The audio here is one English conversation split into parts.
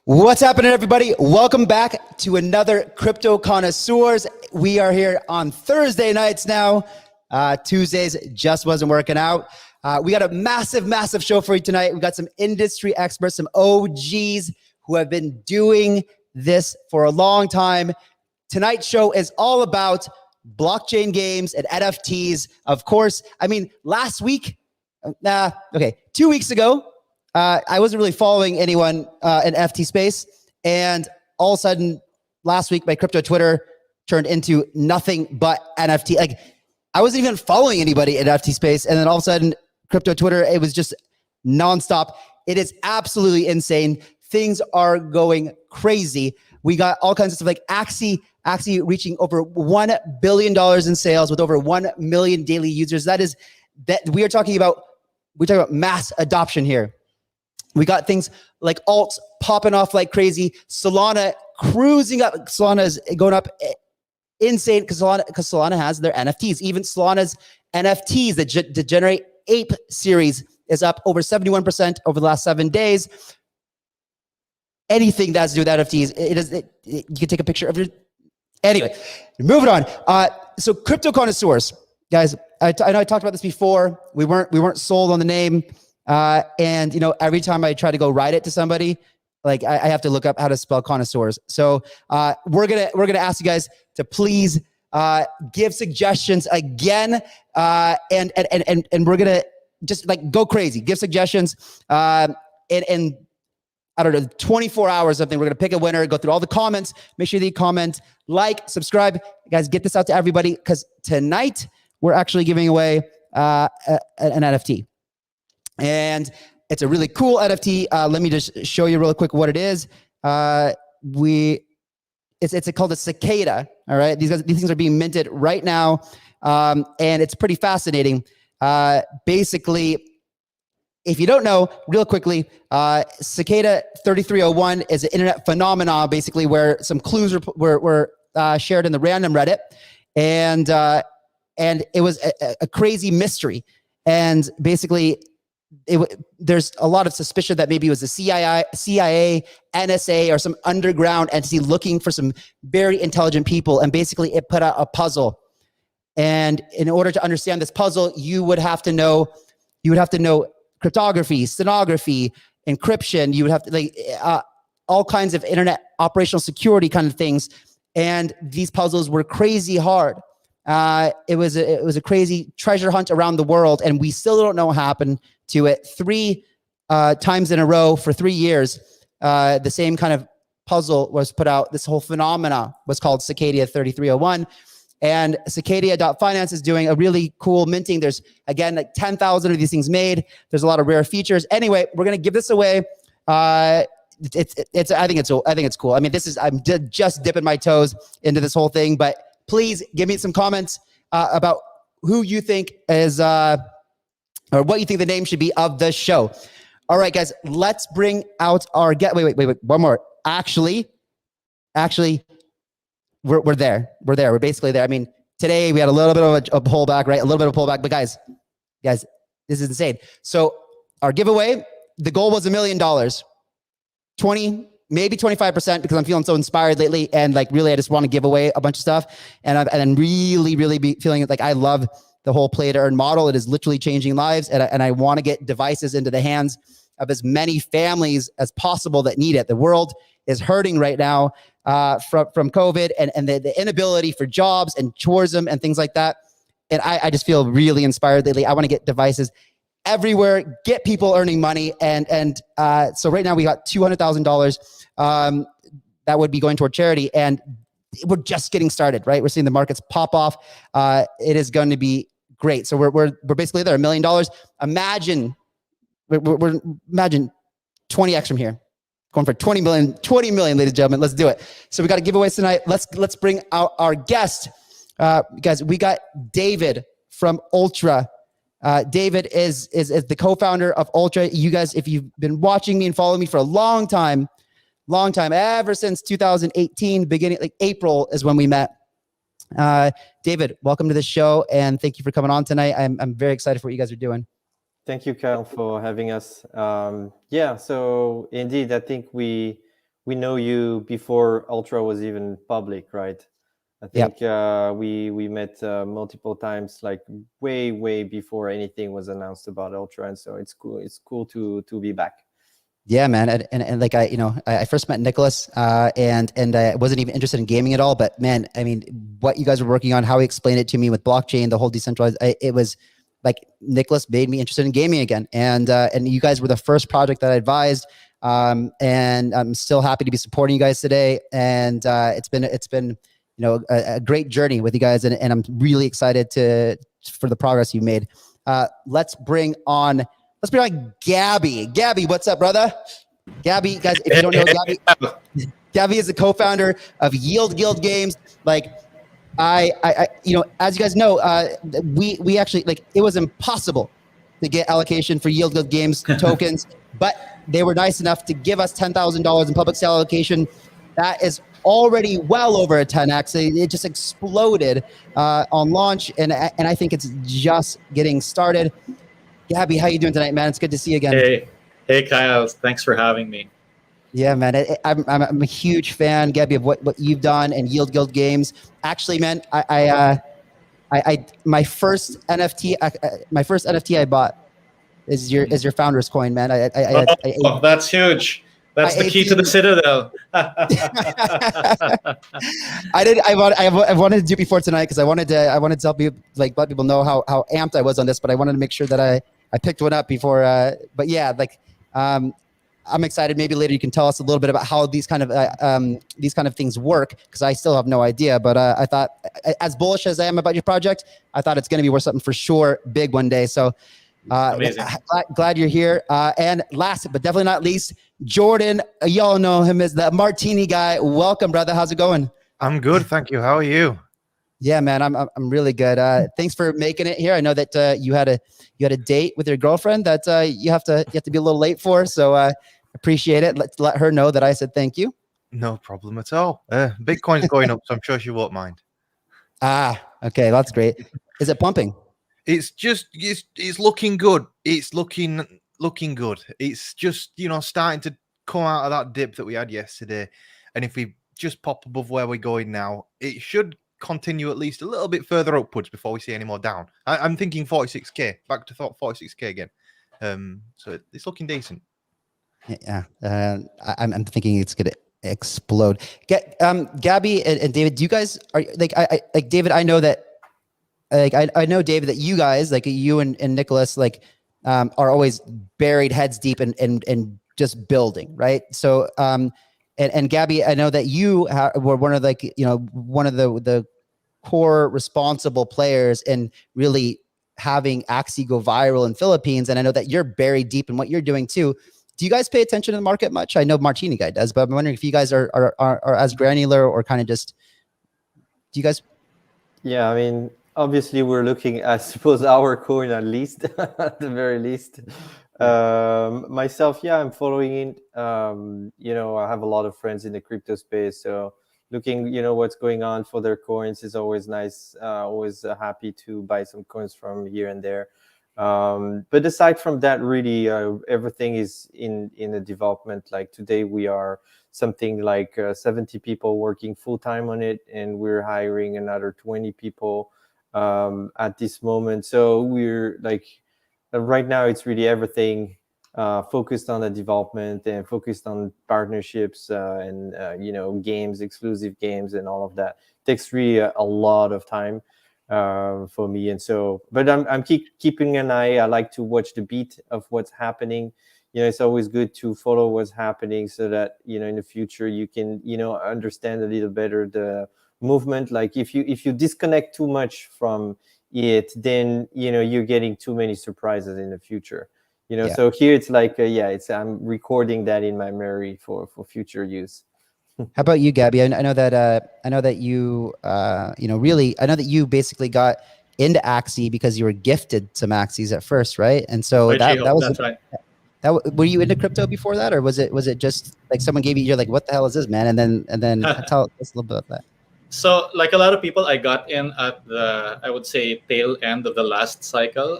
What's happening, everybody? Welcome back to another Crypto Connoisseurs. We are here on Thursday nights now. Tuesdays just wasn't working out. We got a massive show for you tonight. We got some industry experts, some OGs who have been doing this for a long time. Tonight's show is all about blockchain games and NFTs. Of course, I mean, last week, 2 weeks ago, I wasn't really following anyone in NFT space. And all of a sudden, last week, my crypto Twitter turned into nothing but NFT. Like, I wasn't even following anybody in NFT space. And then all of a sudden, crypto Twitter, it was just nonstop. It is absolutely insane. Things are going crazy. We got all kinds of stuff like AXIE reaching over $1 billion in sales with over 1 million daily users. That we're talking about mass adoption here. We got things like alts popping off like crazy. Solana cruising up. Solana is going up insane because Solana has their NFTs. Even Solana's NFTs, the Generate Ape series, is up over 71% over the last 7 days. Anything that has to do with NFTs, you can take a picture of your. Anyway, moving on. So crypto connoisseurs, guys. I know I talked about this before. We weren't sold on the name. And every time I try to go write it to somebody, like I have to look up how to spell connoisseurs. So we're gonna ask you guys to please give suggestions again, and we're gonna just like go crazy, give suggestions, and I don't know, 24 hours or something. We're gonna pick a winner, go through all the comments. Make sure that you comment, like, subscribe, guys. Get this out to everybody because tonight we're actually giving away an NFT. And it's a really cool NFT. Let me just show you real quick what it is. It's called a Cicada. All right, these things are being minted right now, and it's pretty fascinating. Basically, if you don't know, real quickly, Cicada 3301 is an internet phenomenon, basically where some clues were shared in the random Reddit, and it was a crazy mystery, and basically. There's a lot of suspicion that maybe it was the CIA, NSA, or some underground entity looking for some very intelligent people. And basically it put out a puzzle. And in order to understand this puzzle, you would have to know cryptography, stenography, encryption. You would have to all kinds of internet operational security kind of things. And these puzzles were crazy hard. It was a crazy treasure hunt around the world, and we still don't know what happened to it. 3 times in a row for 3 years, the same kind of puzzle was put out. This whole phenomena was called Cicada 3301, and Cicada.finance is doing a really cool minting. There's again like 10,000 of these things made. There's a lot of rare features. Anyway, we're gonna give this away. I think it's cool. I mean, I'm just dipping my toes into this whole thing, but please give me some comments about who you think is, or what you think the name should be of the show. All right, guys, let's bring out our guest. Wait, one more. Actually, we're there. We're basically there. I mean, today we had a little bit of a pullback, right? A little bit of a pullback, but guys, this is insane. So our giveaway, the goal was $1 million, 20, maybe 25%, because I'm feeling so inspired lately. And like, really, I just want to give away a bunch of stuff. And I'm really be feeling like I love the whole play to earn model. It is literally changing lives. And I want to get devices into the hands of as many families as possible that need it. The world is hurting right now from COVID and the inability for jobs and tourism and things like that. And I just feel really inspired lately. I want to get devices everywhere, get people earning money. And so right now we got $200,000 that would be going toward charity. And we're just getting started, right? We're seeing the markets pop off. It is going to be great. So we're basically there, $1 million. Imagine 20x from here, going for 20 million, ladies and gentlemen. Let's do it. So we got giveaways tonight. Let's bring out our guest. Guys, we got David from Ultra. David is the co-founder of Ultra. You guys, if you've been watching me and following me for a long time, ever since 2018, beginning like April is when we met. David, welcome to the show, and thank you for coming on tonight. I'm very excited for what you guys are doing. Thank you, Kyle, for having us. Yeah, so indeed, I think we we know you before Ultra was even public, right? I Yep. think we met multiple times, like way before anything was announced about Ultra, and so it's cool. It's cool to be back. Yeah, man, and like I first met Nicholas, and I wasn't even interested in gaming at all. But man, I mean, what you guys were working on, how he explained it to me with blockchain, the whole decentralized, it was like Nicholas made me interested in gaming again. And you guys were the first project that I advised, and I'm still happy to be supporting you guys today. And it's been a great journey with you guys, and I'm really excited for the progress you made. Let's bring on Gabby. Gabby, what's up, brother? Gabby, guys, if you don't know Gabby, Gabby is the co-founder of Yield Guild Games. Like, as you guys know, we actually, like, it was impossible to get allocation for Yield Guild Games tokens, but they were nice enough to give us $10,000 in public sale allocation. That is already well over a 10x. It just exploded on launch, and I think it's just getting started. Gabby, how you doing tonight, man? It's good to see you again. Hey, Kyle. Thanks for having me. Yeah, man. I'm a huge fan, Gabby, of what you've done and Yield Guild Games. Actually, man, my first NFT I bought is your founder's coin, man. That's huge. That's the key to the Citadel. I wanted to do before tonight because I wanted to help you, like, let people know how amped I was on this, but I wanted to make sure that I picked one up before. But yeah, like, I'm excited. Maybe later you can tell us a little bit about how these kind of things work, because I still have no idea. But I thought, as bullish as I am about your project, I thought it's going to be worth something for sure, big one day. So glad you're here. And last but definitely not least, Jordan, y'all know him as the Martini Guy. Welcome, brother. How's it going? I'm good, thank you. How are you? Yeah, man, I'm really good. Thanks for making it here. I know that you had a date with your girlfriend that you have to be a little late for. So appreciate it. Let's let her know that I said thank you. No problem at all. Bitcoin's going up, so I'm sure she won't mind. Okay, that's great. Is it pumping? It's looking good. It's looking good. It's just, starting to come out of that dip that we had yesterday. And if we just pop above where we're going now, it should continue at least a little bit further upwards before we see any more down. I'm thinking 46k, back to 46k again. So it's looking decent. Yeah, I'm thinking it's gonna explode. Gabby and David, do you guys are like David? I know that, like, I know, David, that you guys, like you and Nicholas, like, are always buried heads deep and just building, right? So and Gabby, I know that you were one of the core responsible players in really having AXIE go viral in Philippines, and I know that you're buried deep in what you're doing too. Do you guys pay attention to the market much? I know Martini Guy does, but I'm wondering if you guys are as granular, or kind of just, do you guys? Yeah, I mean, obviously we're looking, I suppose, our coin at least, at the very least. Myself, yeah, I'm following it. I have a lot of friends in the crypto space, so looking, what's going on for their coins is always nice. Always happy to buy some coins from here and there. But aside from that, really, everything is in the development. Like today, we are something like 70 people working full time on it, and we're hiring another 20 people at this moment. So we're like, right now, it's really everything focused on the development and focused on partnerships and games, exclusive games, and all of that. It takes really a lot of time for me, and so, but I'm keeping an eye. I like to watch the beat of what's happening. It's always good to follow what's happening, so that in the future you can understand a little better the movement. Like if you disconnect too much from it, then you're getting too many surprises in the future. Yeah. So here it's like I'm recording that in my memory for future use. How about you, Gabby? I know that you really, I know that you basically got into AXIE because you were gifted some AXIEs at first, right? And so that was, that's right. Were you into crypto before that, or was it just like someone gave you, you're like, what the hell is this, man? And then tell us a little bit about that. So, like a lot of people, I got in at the, I would say, tail end of the last cycle.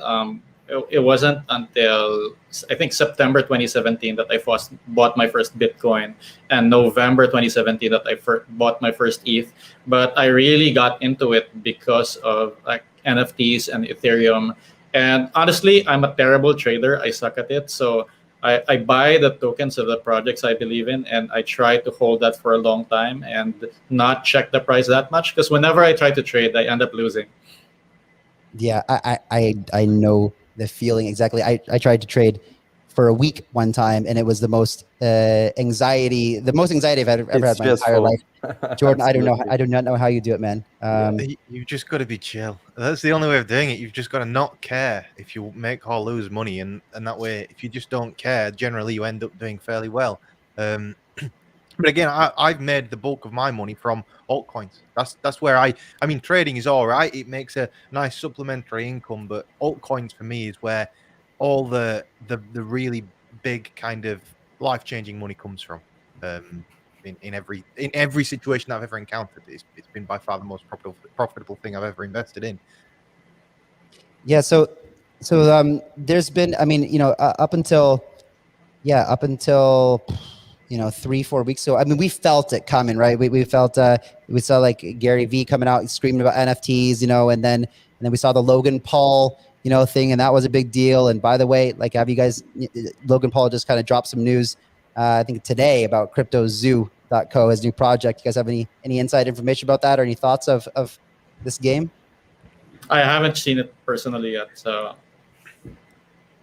it wasn't until I think September 2017 that I first bought my first Bitcoin, and November 2017 that I bought my first ETH. But I really got into it because of like NFTs and Ethereum. And honestly, I'm a terrible trader. I suck at it. So I buy the tokens of the projects I believe in, and I try to hold that for a long time and not check the price that much. Because whenever I try to trade, I end up losing. Yeah, I know the feeling exactly. I tried to trade for a week one time, and it was the most anxiety I've ever had in my entire life. Jordan, I do not know how you do it, man. You've just got to be chill. That's the only way of doing it. You've just got to not care if you make or lose money, and that way, if you just don't care, generally you end up doing fairly well. But again, I've made the bulk of my money from altcoins. That's where I mean, trading is all right. It makes a nice supplementary income, but altcoins for me is where all the really big kind of life-changing money comes from. In every situation I've ever encountered, it's been by far the most profitable thing I've ever invested in. Yeah, so there's been, I mean, you know, up until 3-4 weeks ago, I mean, we felt it coming, right? We felt we saw like Gary V coming out and screaming about NFTs, you know, and then we saw the Logan Paul, you know, thing, and that was a big deal. And by the way, like, have you guys, Logan Paul just kind of dropped some news, I think today, about CryptoZoo.co, his new project. You guys have any inside information about that, or any thoughts of this game? I haven't seen it personally yet, so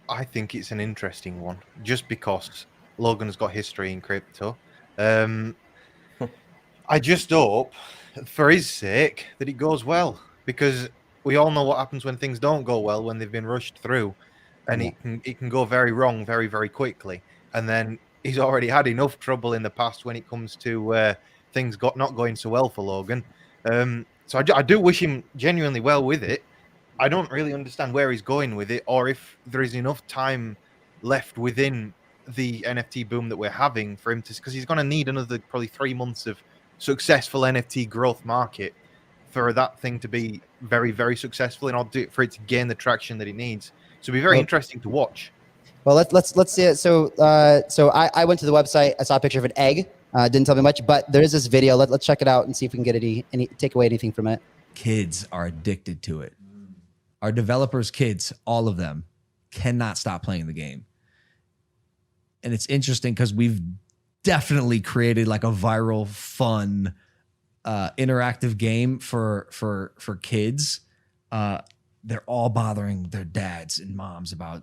I think it's an interesting one, just because Logan's got history in crypto. I just hope, for his sake, that it goes well, because we all know what happens when things don't go well, when they've been rushed through, and it can go very wrong very, very quickly. And then he's already had enough trouble in the past when it comes to things not going so well for Logan. So I do wish him genuinely well with it. I don't really understand where he's going with it, or if there is enough time left within the NFT boom that we're having for him to, because he's going to need another probably 3 months of successful NFT growth market for that thing to be very, very successful, and for it to gain the traction that it needs. So it'll be very interesting to watch. Well, let's see it. So I went to the website. I saw a picture of an egg. Didn't tell me much, but there is this video. Let's check it out and see if we can get any take away anything from it. Kids are addicted to it. Our developers' kids, all of them, cannot stop playing the game. And it's interesting because we've definitely created like a viral, fun, interactive game for kids. They're all bothering their dads and moms about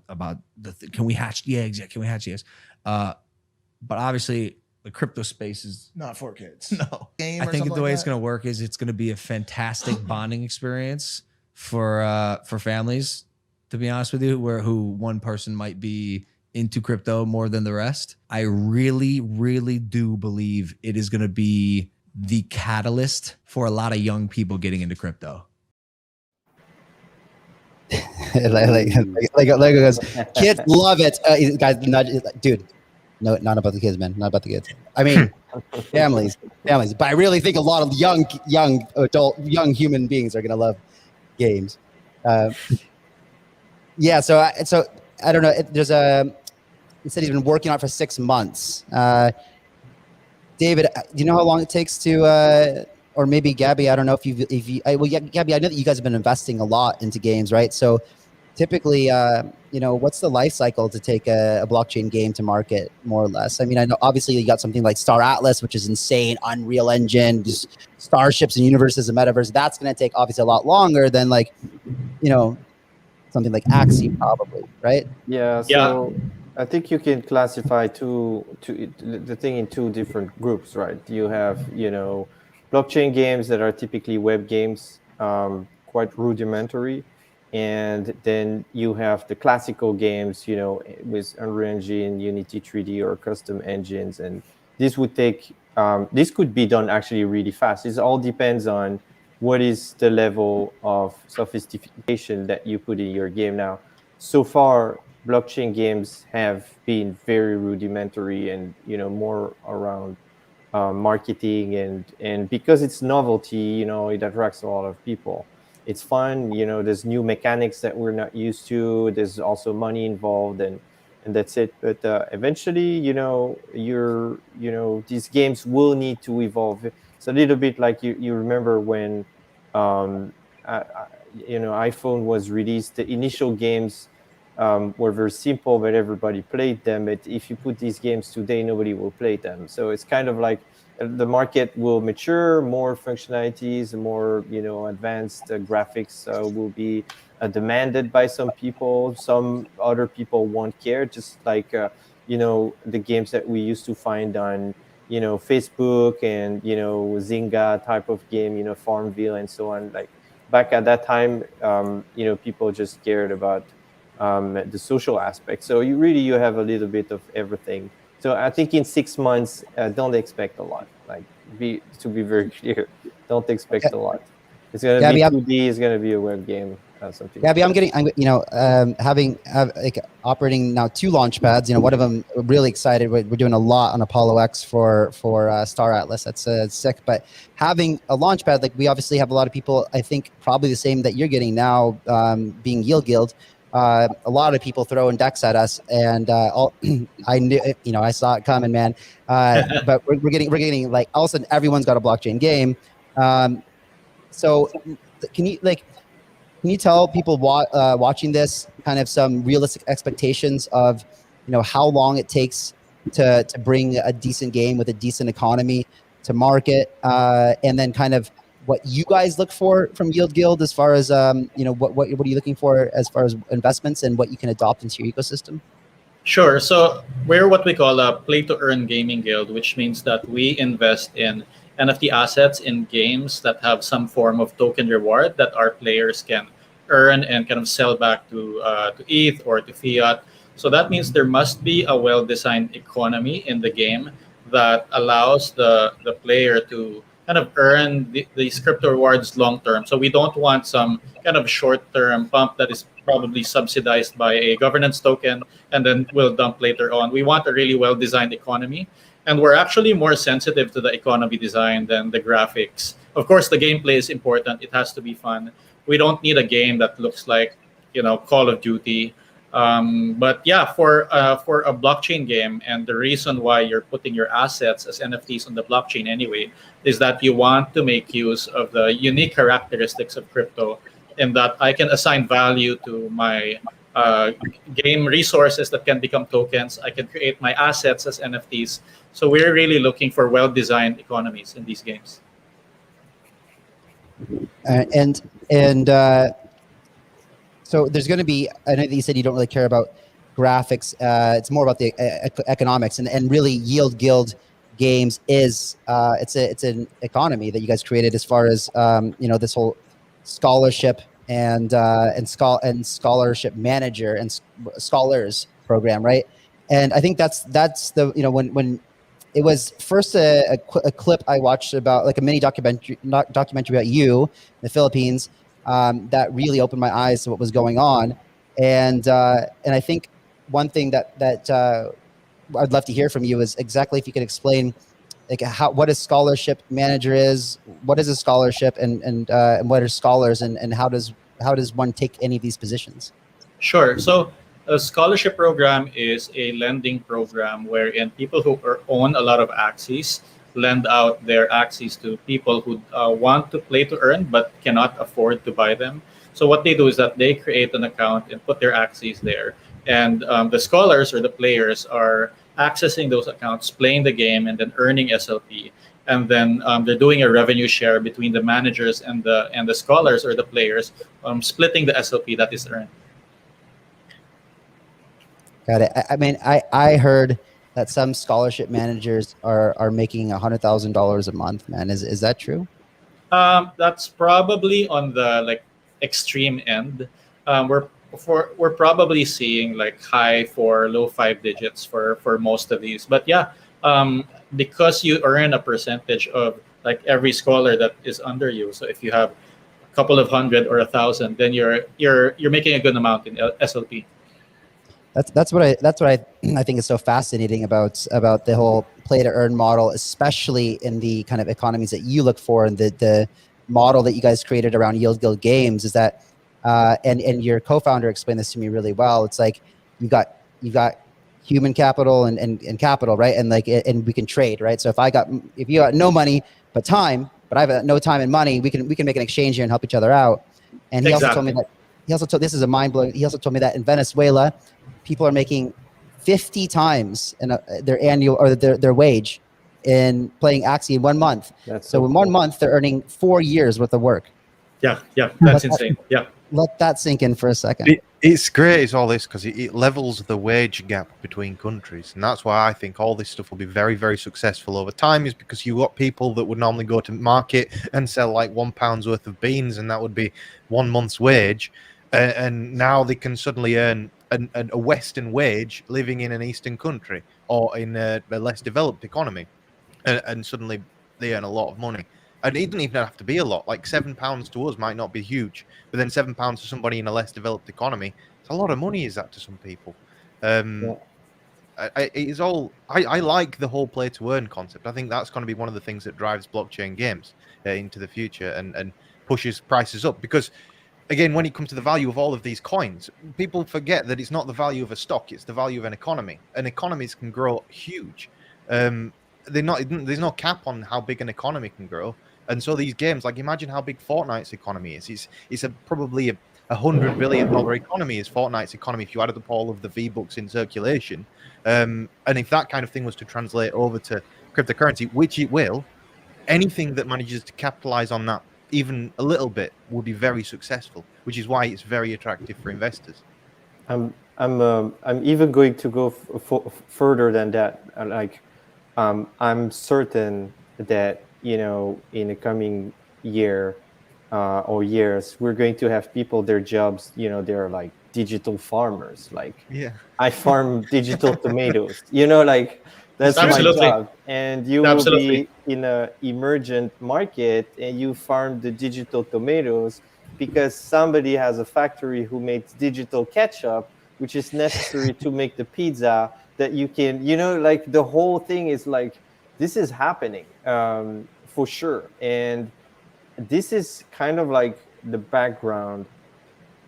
can we hatch the eggs? Yeah, can we hatch the eggs? But obviously, the crypto space is not for kids. No. I think the way it's going to work is it's going to be a fantastic bonding experience for families, to be honest with you, who one person might be into crypto more than the rest. I really, really do believe it is going to be the catalyst for a lot of young people getting into crypto. like goes, kids love it. Guys, dude, no, not about the kids, man. Not about the kids. I mean, families. But I really think a lot of young human beings are gonna love games. Yeah. So I don't know. There's he said he's been working on it for 6 months. David, do you know how long it takes to, or maybe Gabby, I don't know if you, Gabby, I know that you guys have been investing a lot into games, right? So typically, what's the life cycle to take a blockchain game to market, more or less? I mean, I know obviously you got something like Star Atlas, which is insane, Unreal Engine, just starships and universes and metaverse. That's going to take obviously a lot longer than something like AXIE probably, right? Yeah. So I think you can classify the thing in two different groups, right? You have, blockchain games that are typically web games, quite rudimentary. And then you have the classical games, with Unreal Engine, Unity 3D, or custom engines. And this would take, this could be done actually really fast. It all depends on what is the level of sophistication that you put in your game. Now, so far, blockchain games have been very rudimentary and, more around marketing and because it's novelty, it attracts a lot of people. it's fun. You know, there's new mechanics that we're not used to. There's also money involved, and that's it. But eventually, these games will need to evolve. It's a little bit like you remember when, um, iPhone was released. The initial games were very simple, but everybody played them. But if you put these games today, nobody will play them. So it's kind of like the market will mature, more functionalities, more advanced graphics will be demanded by some people. Some other people won't care, just like the games that we used to find on Facebook and Zynga type of game, Farmville and so on. Like back at that time, people just cared about the social aspect. So you have a little bit of everything. So I think in 6 months, don't expect a lot. Like to be very clear, don't expect a lot. It's gonna Gabby, be 2D. It's gonna be a web game, something. Gabby, like operating now 2 launch pads. One of them, we're really excited. We're doing a lot on Apollo X for Star Atlas. That's sick. But having a launch pad, like we obviously have a lot of people, I think probably the same that you're getting now, being Yield Guild. A lot of people throwing decks at us, and I knew, I saw it coming, man. But we're getting like all of a sudden everyone's got a blockchain game. So can you tell people watching this kind of some realistic expectations of how long it takes to bring a decent game with a decent economy to market, and then kind of what you guys look for from Yield Guild as far as what are you looking for as far as investments and what you can adopt into your ecosystem? Sure. So we're what we call a play-to-earn gaming guild, which means that we invest in NFT assets in games that have some form of token reward that our players can earn and kind of sell back to ETH or to fiat. So that means there must be a well-designed economy in the game that allows the player to kind of earn these crypto rewards long term. So we don't want some kind of short-term pump that is probably subsidized by a governance token and then will dump later on. We want a really well-designed economy. And we're actually more sensitive to the economy design than the graphics. Of course, the gameplay is important. It has to be fun. We don't need a game that looks like, Call of Duty. But yeah, for a blockchain game, and the reason why you're putting your assets as NFTs on the blockchain anyway, is that you want to make use of the unique characteristics of crypto, in that I can assign value to my game resources that can become tokens. I can create my assets as NFTs. So we're really looking for well-designed economies in these games. So there's going to be, I know that you said you don't really care about graphics. It's more about the economics, and really Yield Guild games is it's an economy that you guys created as far as this whole scholarship and scholarship manager and scholars program, right? And I think that's the when it was first a clip I watched about, like a mini documentary about you in the Philippines, that really opened my eyes to what was going on, and I think one thing that I'd love to hear from you is exactly if you could explain like what a scholarship manager is, what is a scholarship, and what are scholars, and how does one take any of these positions? Sure. So a scholarship program is a lending program wherein people who own a lot of AXIEs lend out their AXIEs to people who want to play to earn but cannot afford to buy them. So what they do is that they create an account and put their AXIEs there. And the scholars or the players are accessing those accounts, playing the game, and then earning SLP. And then they're doing a revenue share between the managers and the scholars or the players, splitting the SLP that is earned. Got it. I mean, I heard that some scholarship managers are making $100,000 a month, man. Is that true? That's probably on the extreme end. We're probably seeing like high 4, low 5 digits for most of these. But yeah, because you earn a percentage of like every scholar that is under you. So if you have a couple of hundred or 1,000, then you're making a good amount in SLP. That's what I think is so fascinating about the whole play to earn model, especially in the kind of economies that you look for, and the model that you guys created around Yield Guild Games is that, and your co-founder explained this to me really well. It's like you've got human capital and capital, right? And like, and we can trade, right? So if you got no money but time, but I've no time and money, we can make an exchange here and help each other out. And he also told me that this is a mind blowing. He also told me that in Venezuela, people are making 50 times their annual or their wage in playing AXIE in 1 month. So in 1 month, they're earning 4 years worth of work. Yeah, that's insane. Yeah. Let that sink in for a second. It's great as all this because it levels the wage gap between countries. And that's why I think all this stuff will be very, very successful over time, is because you've got people that would normally go to market and sell like £1 worth of beans, and that would be 1 month's wage. And now they can suddenly earn a Western wage living in an Eastern country or in a less developed economy. And suddenly they earn a lot of money. And it doesn't even have to be a lot. Like £7 to us might not be huge, but then £7 to somebody in a less developed economy, it's a lot of money, is that to some people? It's all. I like the whole play to earn concept. I think that's going to be one of the things that drives blockchain games into the future and pushes prices up. Because again, when it comes to the value of all of these coins, people forget that it's not the value of a stock; it's the value of an economy. And economies can grow huge. There's no cap on how big an economy can grow. And so these games, like, imagine how big Fortnite's economy is. It's probably a $100 billion economy is Fortnite's economy if you added up all of the V-Bucks in circulation. And if that kind of thing was to translate over to cryptocurrency, which it will, anything that manages to capitalize on that even a little bit will be very successful, which is why it's very attractive for investors. I'm even going to go further than that. I'm certain that, you know, in the coming year or years, we're going to have people, their jobs, you know, they're like digital farmers. Like, I farm digital tomatoes, you know, like that's my job. And you will be in a emergent market and you farm the digital tomatoes because somebody has a factory who makes digital ketchup, which is necessary to make the pizza that you can, you know, like the whole thing is like, this is happening for sure. And this is kind of like the background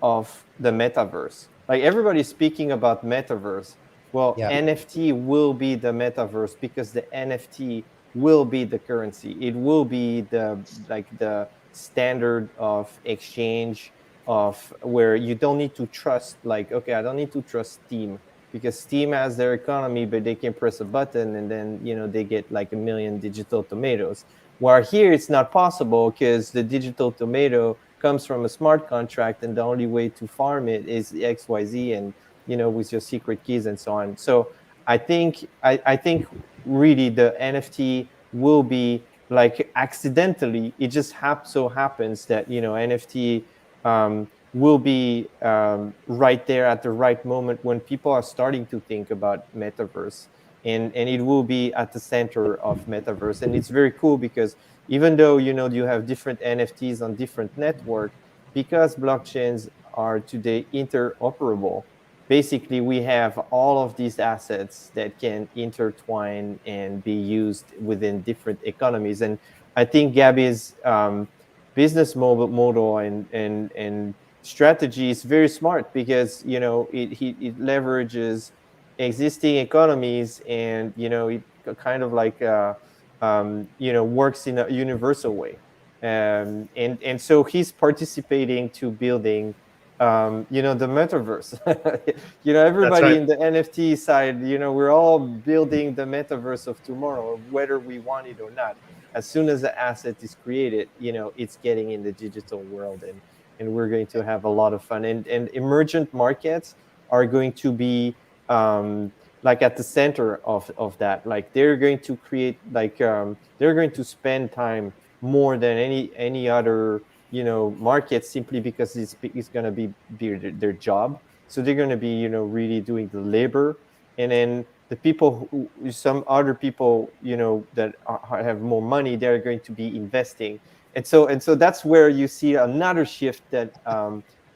of the metaverse. Like, everybody's speaking about metaverse. Well, NFT will be the metaverse because the NFT will be the currency. It will be the standard of exchange, of where you don't need to trust, like, okay, I don't need to trust Steam because Steam has their economy, but they can press a button and then, you know, they get like 1 million digital tomatoes. While here it's not possible because the digital tomato comes from a smart contract and the only way to farm it is XYZ and, you know, with your secret keys and so on. So I think really the NFT will be like accidentally, it just so happens that, you know, NFT will be right there at the right moment when people are starting to think about metaverse. And it will be at the center of metaverse. And it's very cool because even though, you know, you have different NFTs on different network, because blockchains are today interoperable, basically we have all of these assets that can intertwine and be used within different economies. And I think Gabby's business model and strategy is very smart because, you know, it leverages existing economies and, you know, it kind of like you know, works in a universal way. And so he's participating to building you know, the metaverse. You know, everybody in the NFT side, you know, we're all building the metaverse of tomorrow, whether we want it or not. As soon as the asset is created, you know, it's getting in the digital world, and we're going to have a lot of fun. And emergent markets are going to be like at the center of that. Like, they're going to create, like they're going to spend time more than any other, you know, market, simply because it's going to be their job. So they're going to be, you know, really doing the labor. And then the people some other people, you know, that have more money, they're going to be investing. And so that's where you see another shift that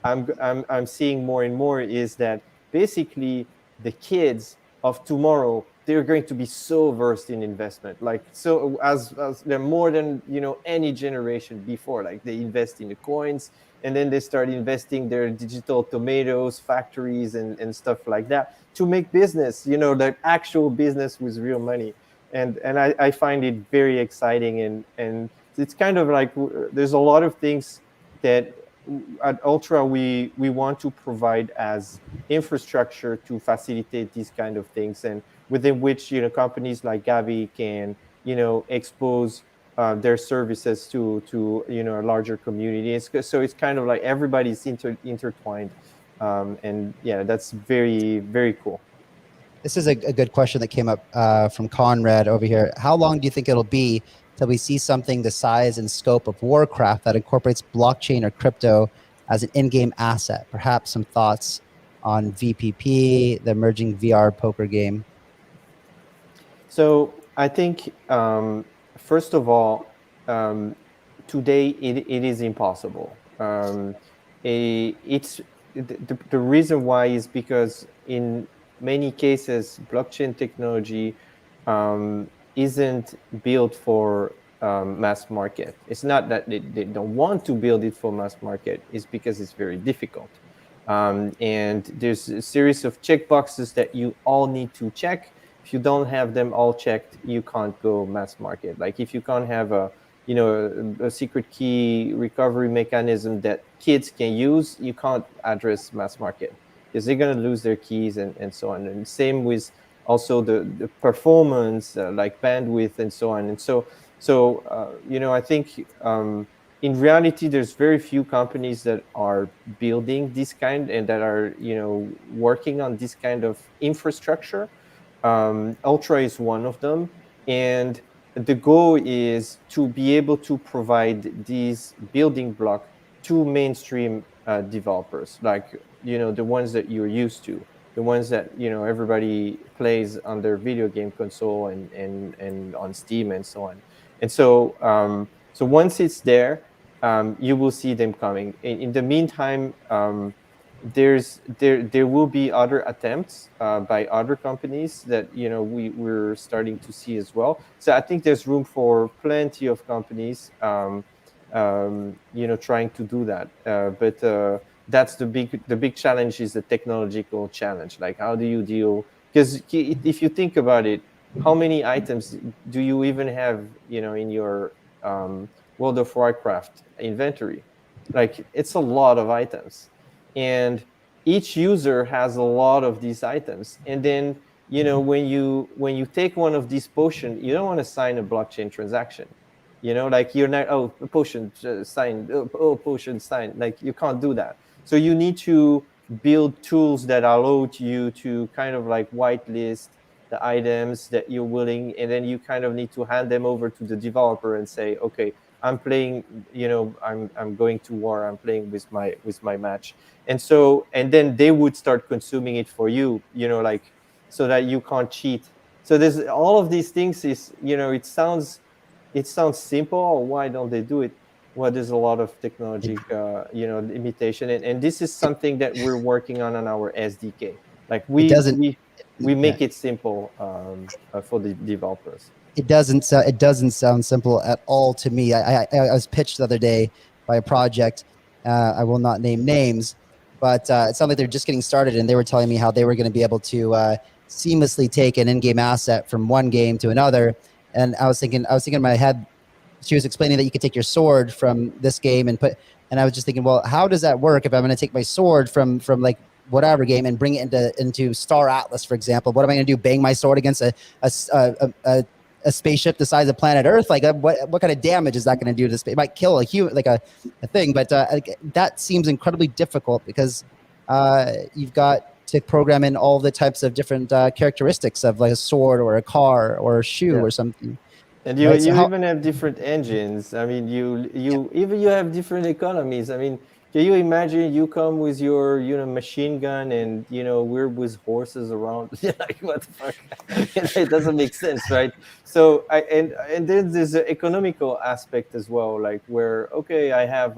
I'm seeing more and more, is that basically the kids of tomorrow, they're going to be so versed in investment, like so as they're more than any generation before. Like they invest in the coins, and then they start investing their digital tomatoes factories and stuff like that to make business, like actual business with real money. And I find it very exciting, and it's kind of like there's a lot of things that at Ultra we want to provide as infrastructure to facilitate these kind of things, and within which companies like Gabby can expose their services to a larger community. So it's kind of like everybody's intertwined, and yeah, that's very, very cool. This is a good question that came up from Conrad over here. How long do you think it'll be till we see something the size and scope of Warcraft that incorporates blockchain or crypto as an in-game asset? Perhaps some thoughts on VPP, the emerging VR poker game. So I think, first of all, today it is impossible. It's the reason why is because in many cases, blockchain technology isn't built for mass market. It's not that they don't want to build it for mass market. It's because it's very difficult. And there's a series of checkboxes that you all need to check. If you don't have them all checked, you can't go mass market. Like if you can't have a secret key recovery mechanism that kids can use, you can't address mass market because they're going to lose their keys and so on. And same with also the performance, like bandwidth and so on. And so I think in reality, there's very few companies that are building this kind and that are working on this kind of infrastructure. Ultra is one of them, and the goal is to be able to provide these building block to mainstream developers, like the ones that you're used to, the ones that everybody plays on their video game console and on Steam and so on. And so so once it's there, you will see them coming. In the meantime, there will be other attempts by other companies that we're starting to see as well. So I think there's room for plenty of companies trying to do that. But that's the big challenge, is the technological challenge. Like how do you deal? Because if you think about it, how many items do you even have in your World of Warcraft inventory? Like it's a lot of items. And each user has a lot of these items. And then, when you take one of these potions, you don't want to sign a blockchain transaction. Like you're not, oh, potion sign, oh, potion sign. Like you can't do that. So you need to build tools that allow you to kind of like whitelist the items that you're willing, and then you kind of need to hand them over to the developer and say, okay, I'm playing, I'm going to war, I'm playing with my match. And then they would start consuming it for you, like, so that you can't cheat. So there's all of these things is, it sounds simple. Or why don't they do it? Well, there's a lot of technology, limitation. And this is something that we're working on our SDK. Like we make it simple for the developers. It doesn't sound simple at all to me. I was pitched the other day by a project. I will not name names, but it sounded like they're just getting started, and they were telling me how they were going to be able to seamlessly take an in-game asset from one game to another. And I was thinking in my head, she was explaining that you could take your sword from this game and I was just thinking, well, how does that work if I'm going to take my sword from like whatever game and bring it into Star Atlas, for example? What am I going to do? Bang my sword against a spaceship the size of planet Earth? Like what kind of damage is that going to do to space? It might kill a human, like a thing, but that seems incredibly difficult because you've got to program in all the types of different characteristics of like a sword or a car or a shoe or something. And you even have different engines. I mean, you have different economies. I mean, Can you imagine you come with your, machine gun and, we're with horses around? Like, what the fuck? It doesn't make sense, right? So and then there's the economical aspect as well, like where, okay, I have,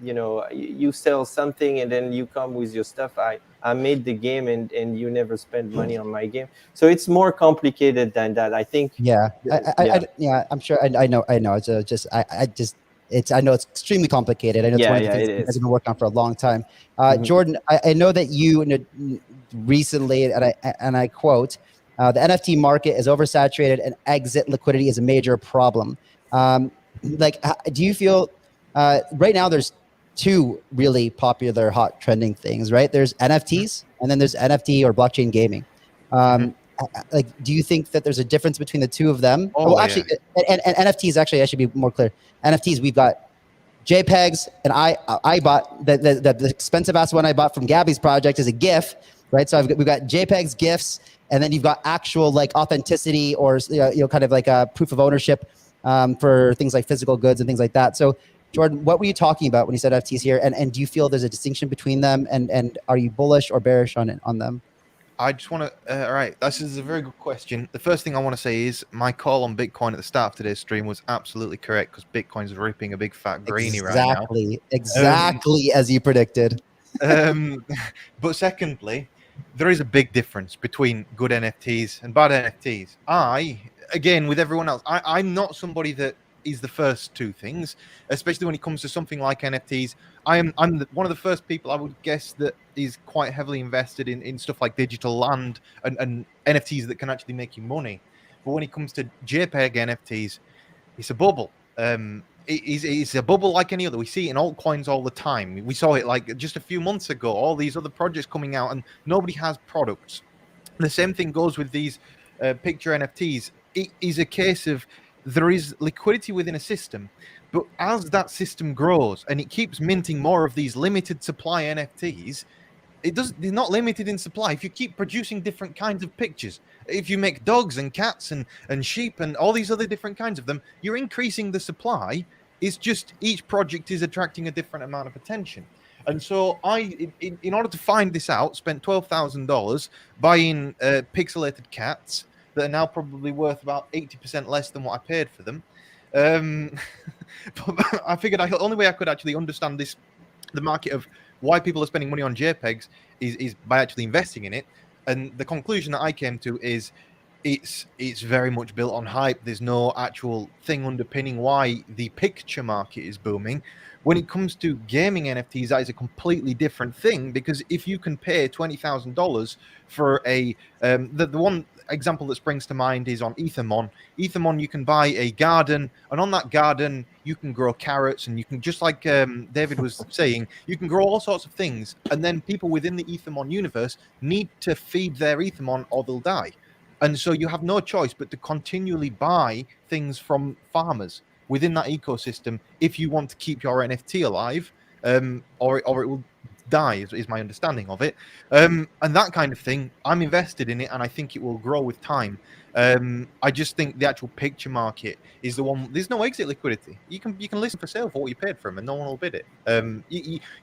you sell something and then you come with your stuff. I made the game and you never spend money on my game. So it's more complicated than that. I think. Yeah, Yeah. yeah, I'm sure. I know. It's I know it's extremely complicated. I know it's Yeah, one of the yeah, things it that you guys is. have been working on for a long time. Mhm. Jordan, I know that recently, and I quote, the NFT market is oversaturated and exit liquidity is a major problem. Do you feel right now there's two really popular, hot, trending things, right? There's NFTs, and then there's NFT or blockchain gaming. Mhm. Like, do you think that there's a difference between the two of them? Well, Oh yeah. actually, and NFTs, actually, I should be more clear. NFTs, we've got JPEGs, and I bought the expensive ass one I bought from Gabby's project is a GIF, right? So we've got JPEGs, GIFs, and then you've got actual like authenticity or kind of like a proof of ownership for things like physical goods and things like that. So Jordan, what were you talking about when you said NFTs here? And do you feel there's a distinction between them? And are you bullish or bearish on them? I just want to. All right, this is a very good question. The first thing I want to say is my call on Bitcoin at the start of today's stream was absolutely correct because Bitcoin's ripping a big fat greenie right now. Exactly as you predicted. Um, but secondly, there is a big difference between good NFTs and bad NFTs. Again, with everyone else, I'm not somebody that is the first two things, especially when it comes to something like NFTs. I'm one of the first people I would guess that is quite heavily invested in stuff like digital land and NFTs that can actually make you money. But when it comes to JPEG NFTs, it's a bubble. It's a bubble like any other. We see it in altcoins all the time. We saw it like just a few months ago. All these other projects coming out, and nobody has products. The same thing goes with these picture NFTs. It is a case of there is liquidity within a system, but as that system grows and it keeps minting more of these limited supply NFTs, they're not limited in supply. If you keep producing different kinds of pictures, if you make dogs and cats and sheep and all these other different kinds of them, you're increasing the supply. It's just each project is attracting a different amount of attention. And so in order to find this out, spent $12,000 buying pixelated cats that are now probably worth about 80% less than what I paid for them. Um, but I figured the only way I could actually understand the market of why people are spending money on JPEGs is by actually investing in it. And the conclusion that I came to is it's very much built on hype. There's no actual thing underpinning why the picture market is booming. When it comes to gaming NFTs, that is a completely different thing because if you can pay $20,000 for the one example that springs to mind is on Ethermon. Ethermon, you can buy a garden, and on that garden you can grow carrots, and you can, just like David was saying, you can grow all sorts of things, and then people within the Ethermon universe need to feed their Ethermon or they'll die. And so you have no choice but to continually buy things from farmers within that ecosystem if you want to keep your NFT alive, or it will die, is my understanding of it. And that kind of thing, I'm invested in it, and I think it will grow with time. I just think the actual picture market is the one. There's no exit liquidity. You can list for sale for what you paid for them, and no one will bid it.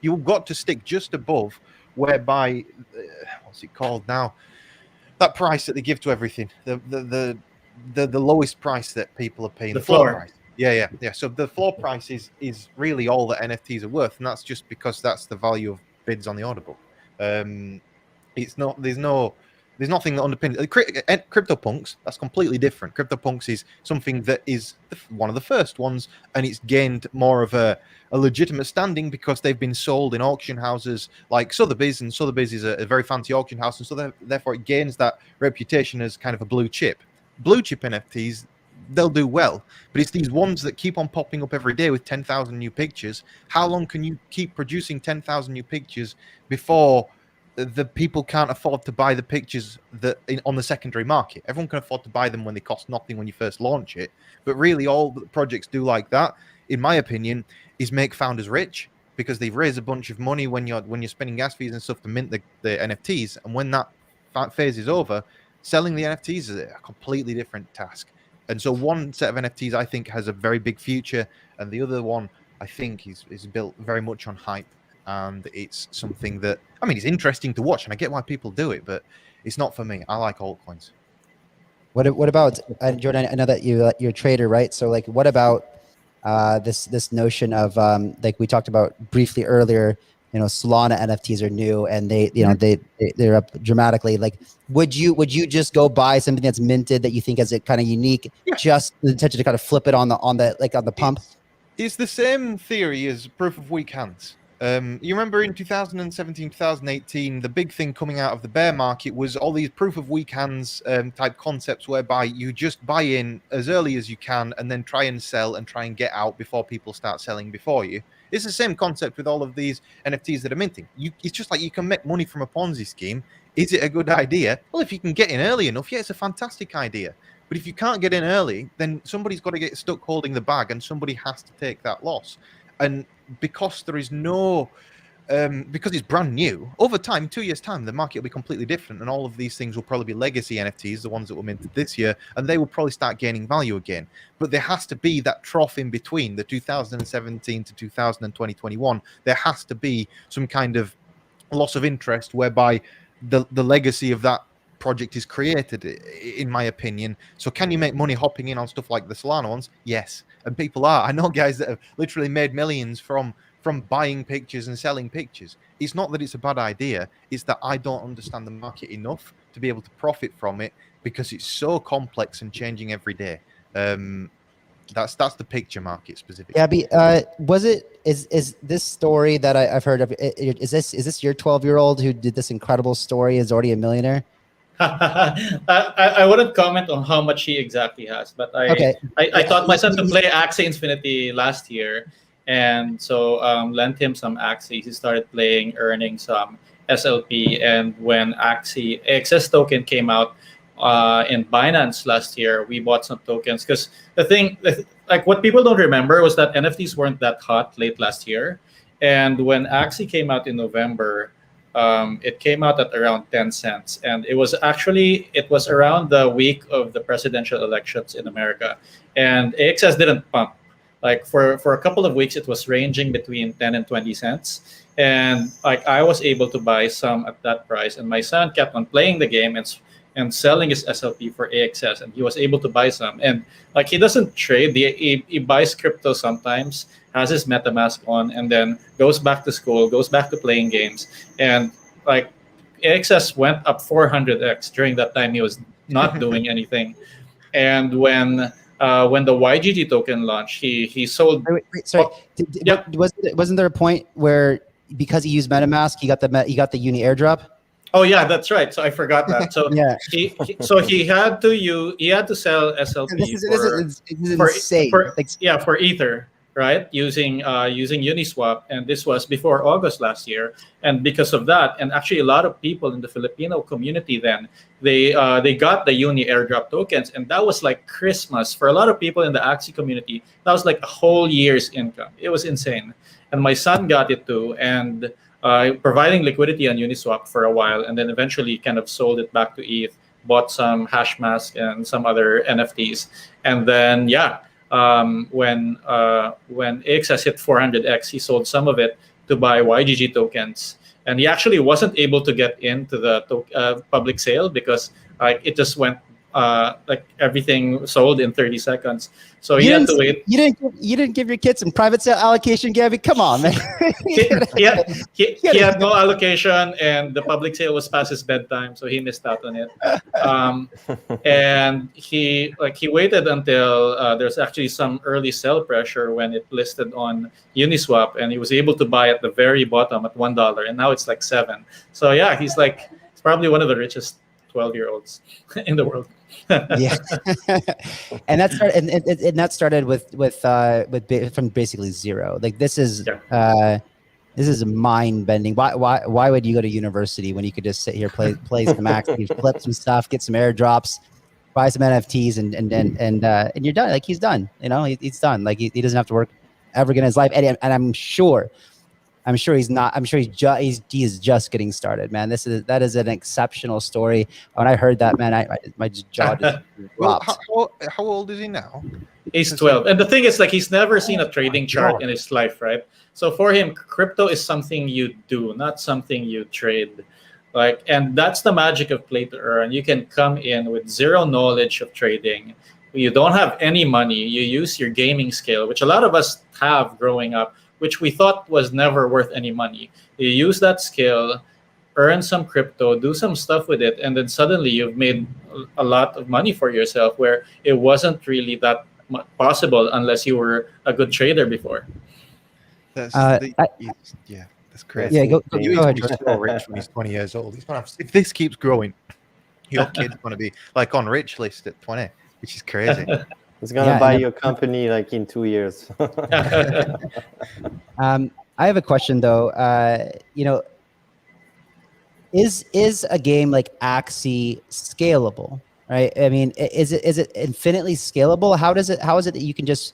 You've got to stick just above whereby what's it called now? That price that they give to everything, the lowest price that people are paying, The the floor floor. price. Yeah. So the floor price is really all that NFTs are worth, and that's just because that's the value of bids on the order book. It's not. There's nothing that underpins CryptoPunks. That's completely different. CryptoPunks is something that is one of the first ones, and it's gained more of a legitimate standing because they've been sold in auction houses like Sotheby's, and Sotheby's is a very fancy auction house, and so therefore it gains that reputation as kind of a blue chip. Blue chip NFTs, they'll do well, but it's these ones that keep on popping up every day with 10,000 new pictures. How long can you keep producing 10,000 new pictures before the people can't afford to buy the pictures on the secondary market? Everyone can afford to buy them when they cost nothing when you first launch it, but really all the projects do like that, in my opinion, is make founders rich because they've raised a bunch of money when you're spending gas fees and stuff to mint the NFTs, and when that phase is over, selling the NFTs is a completely different task. And so one set of NFTs I think has a very big future, and the other one I think is built very much on hype. and it's something that, I mean, it's interesting to watch, and I get why people do it, but it's not for me. I like altcoins. What about Jordan? I know that you're a trader, right? So like, what about this notion of like we talked about briefly earlier? You know, Solana NFTs are new, and they're up dramatically. Like, would you just go buy something that's minted that you think is kind of unique, just the intention to kind of flip it on the pump? It's the same theory as proof of weak hands. You remember in 2017, 2018, the big thing coming out of the bear market was all these proof of weak hands type concepts whereby you just buy in as early as you can and then try and sell and try and get out before people start selling before you. It's the same concept with all of these NFTs that are minting. It's just like you can make money from a Ponzi scheme. Is it a good idea? Well, if you can get in early enough, yeah, it's a fantastic idea. But if you can't get in early, then somebody's got to get stuck holding the bag and somebody has to take that loss. And because there is no, because it's brand new, over time, 2 years' time, the market will be completely different. And all of these things will probably be legacy NFTs, the ones that were minted this year, and they will probably start gaining value again. But there has to be that trough in between, the 2017 to 2021. There has to be some kind of loss of interest whereby the legacy of that project is created, in my opinion. So can you make money hopping in on stuff like the Solana ones? Yes, and people are. I know guys that have literally made millions from buying pictures and selling pictures. It's not that it's a bad idea, it's that I don't understand the market enough to be able to profit from it because it's so complex and changing every day. That's the picture market specifically. Gabby, is this story that I've heard of? Is this your 12-year-old who did this incredible story is already a millionaire? I wouldn't comment on how much he exactly has, but I taught my son to play AXIE Infinity last year, and so lent him some AXIE. He started playing, earning some SLP, and when AXS token came out in Binance last year, we bought some tokens because the thing, like what people don't remember was that NFTs weren't that hot late last year, and when AXIE came out in November. It came out at around 10 cents, and it was around the week of the presidential elections in America, and AXS didn't pump. Like for a couple of weeks, it was ranging between 10 and 20 cents, and like I was able to buy some at that price, and my son kept on playing the game and selling his SLP for AXS, and he was able to buy some. And like he doesn't trade, he buys crypto sometimes, has his MetaMask on, and then goes back to school, goes back to playing games. And like AXS went up 400x during that time he was not doing anything. And when the YGG token launched, he sold. Wait, sorry. Wasn't there a point where because he used MetaMask, he got the Uni airdrop? Oh yeah, that's right. So I forgot that. So yeah. he had to sell SLP This is insane. For Ether, right? Using Uniswap, and this was before August last year. And because of that, and actually a lot of people in the Filipino community then they got the Uni airdrop tokens, and that was like Christmas for a lot of people in the AXIE community. That was like a whole year's income. It was insane. And my son got it too, and providing liquidity on Uniswap for a while, and then eventually kind of sold it back to ETH, bought some Hashmask and some other NFTs, and then when AXS hit 400x, he sold some of it to buy YGG tokens, and he actually wasn't able to get into the public sale because it just went like everything sold in 30 seconds. So he had to wait. You didn't give your kids some private sale allocation, Gabby? Come on, man. he had no allocation, and the public sale was past his bedtime, so he missed out on it. And he waited until there's actually some early sell pressure when it listed on Uniswap, and he was able to buy at the very bottom at $1, and now it's like $7. So yeah, he's probably one of the richest 12-year-olds in the world. Yeah, and that started with from basically zero. Like this is mind bending. Why would you go to university when you could just sit here, play some AXIE, flip some stuff, get some airdrops, buy some NFTs, and you're done. Like he's done. You know, he's done. Like he doesn't have to work ever again in his life. And I'm sure he's not. I'm sure he's just getting started, man. That is an exceptional story. When I heard that, man, my jaw just dropped. Well, how old is he now? He's 12. And the thing is, like, he's never seen a trading chart in his life, right? So for him, crypto is something you do, not something you trade. Like, and that's the magic of play to earn. You can come in with zero knowledge of trading. You don't have any money. You use your gaming skill, which a lot of us have growing up, which we thought was never worth any money. You use that skill, earn some crypto, do some stuff with it, and then suddenly you've made a lot of money for yourself, where it wasn't really that possible unless you were a good trader before. That's yeah, that's crazy. Yeah, go ahead. He's so rich when he's 20 years old. He's gonna have, if this keeps growing, your kid's gonna be like on rich list at 20, which is crazy. He's gonna buy your company like in 2 years. I have a question though. Is a game like Axie scalable? Right? I mean, is it infinitely scalable? How is it that you can just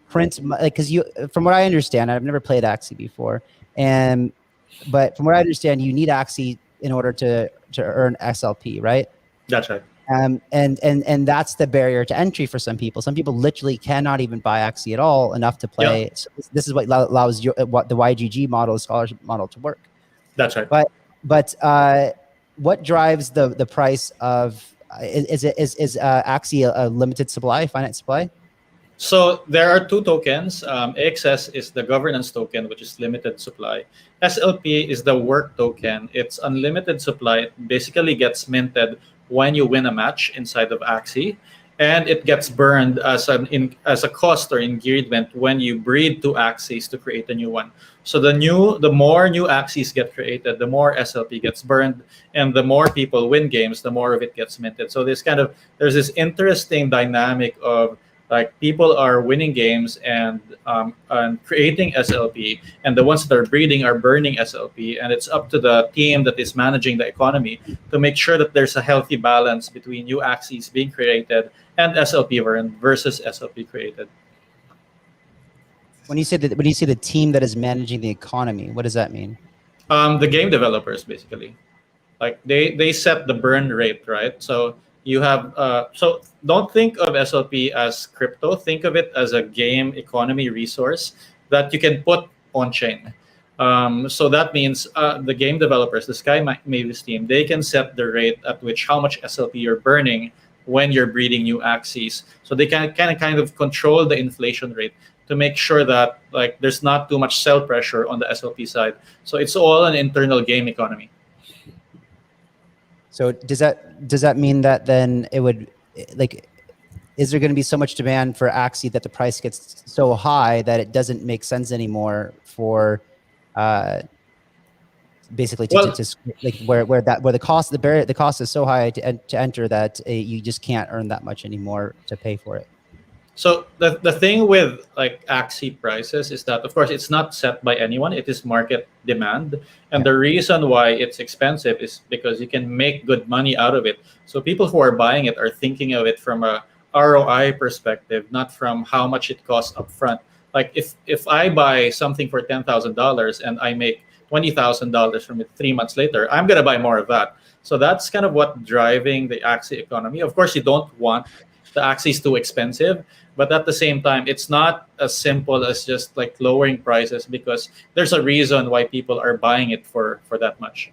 print, like, because from what I understand, I've never played Axie before, but from what I understand, you need Axie in order to earn SLP, right? That's right. And that's the barrier to entry for some people. Some people literally cannot even buy Axie at all enough to play. Yeah. So this is what allows what the YGG model, the scholarship model, to work. That's right. But what drives the price of is Axie a limited supply, finite supply? So there are two tokens. AXS is the governance token, which is limited supply. SLP is the work token. It's unlimited supply. It basically gets minted when you win a match inside of Axie, and it gets burned as a cost or ingredient when you breed two Axies to create a new one. So the more new Axies get created, the more SLP gets burned, and the more people win games, the more of it gets minted. So there's this interesting dynamic of, like, people are winning games and creating SLP, and the ones that are breeding are burning SLP, and it's up to the team that is managing the economy to make sure that there's a healthy balance between new Axies being created and SLP versus SLP created. When you say the team that is managing the economy, what does that mean? The game developers, basically, like they set the burn rate, right? So you have so don't think of SLP as crypto. Think of it as a game economy resource that you can put on chain. So that means the game developers, the Sky Mavis team, they can set the rate at which how much SLP you're burning when you're breeding new Axies. So they can kind of control the inflation rate to make sure that, like, there's not too much sell pressure on the SLP side. So it's all an internal game economy. So does that mean that then it would, like, is there going to be so much demand for Axie that the price gets so high that it doesn't make sense anymore for basically like where the cost is so high to enter that you just can't earn that much anymore to pay for it? So the thing with, like, Axie prices is that, of course, it's not set by anyone. It is market demand. And the reason why it's expensive is because you can make good money out of it. So people who are buying it are thinking of it from a ROI perspective, not from how much it costs upfront. Like, if I buy something for $10,000 and I make $20,000 from it 3 months later, I'm going to buy more of that. So that's kind of what driving the Axie economy. Of course, you don't want the Axie is too expensive, but at the same time, it's not as simple as just, like, lowering prices, because there's a reason why people are buying it for that much.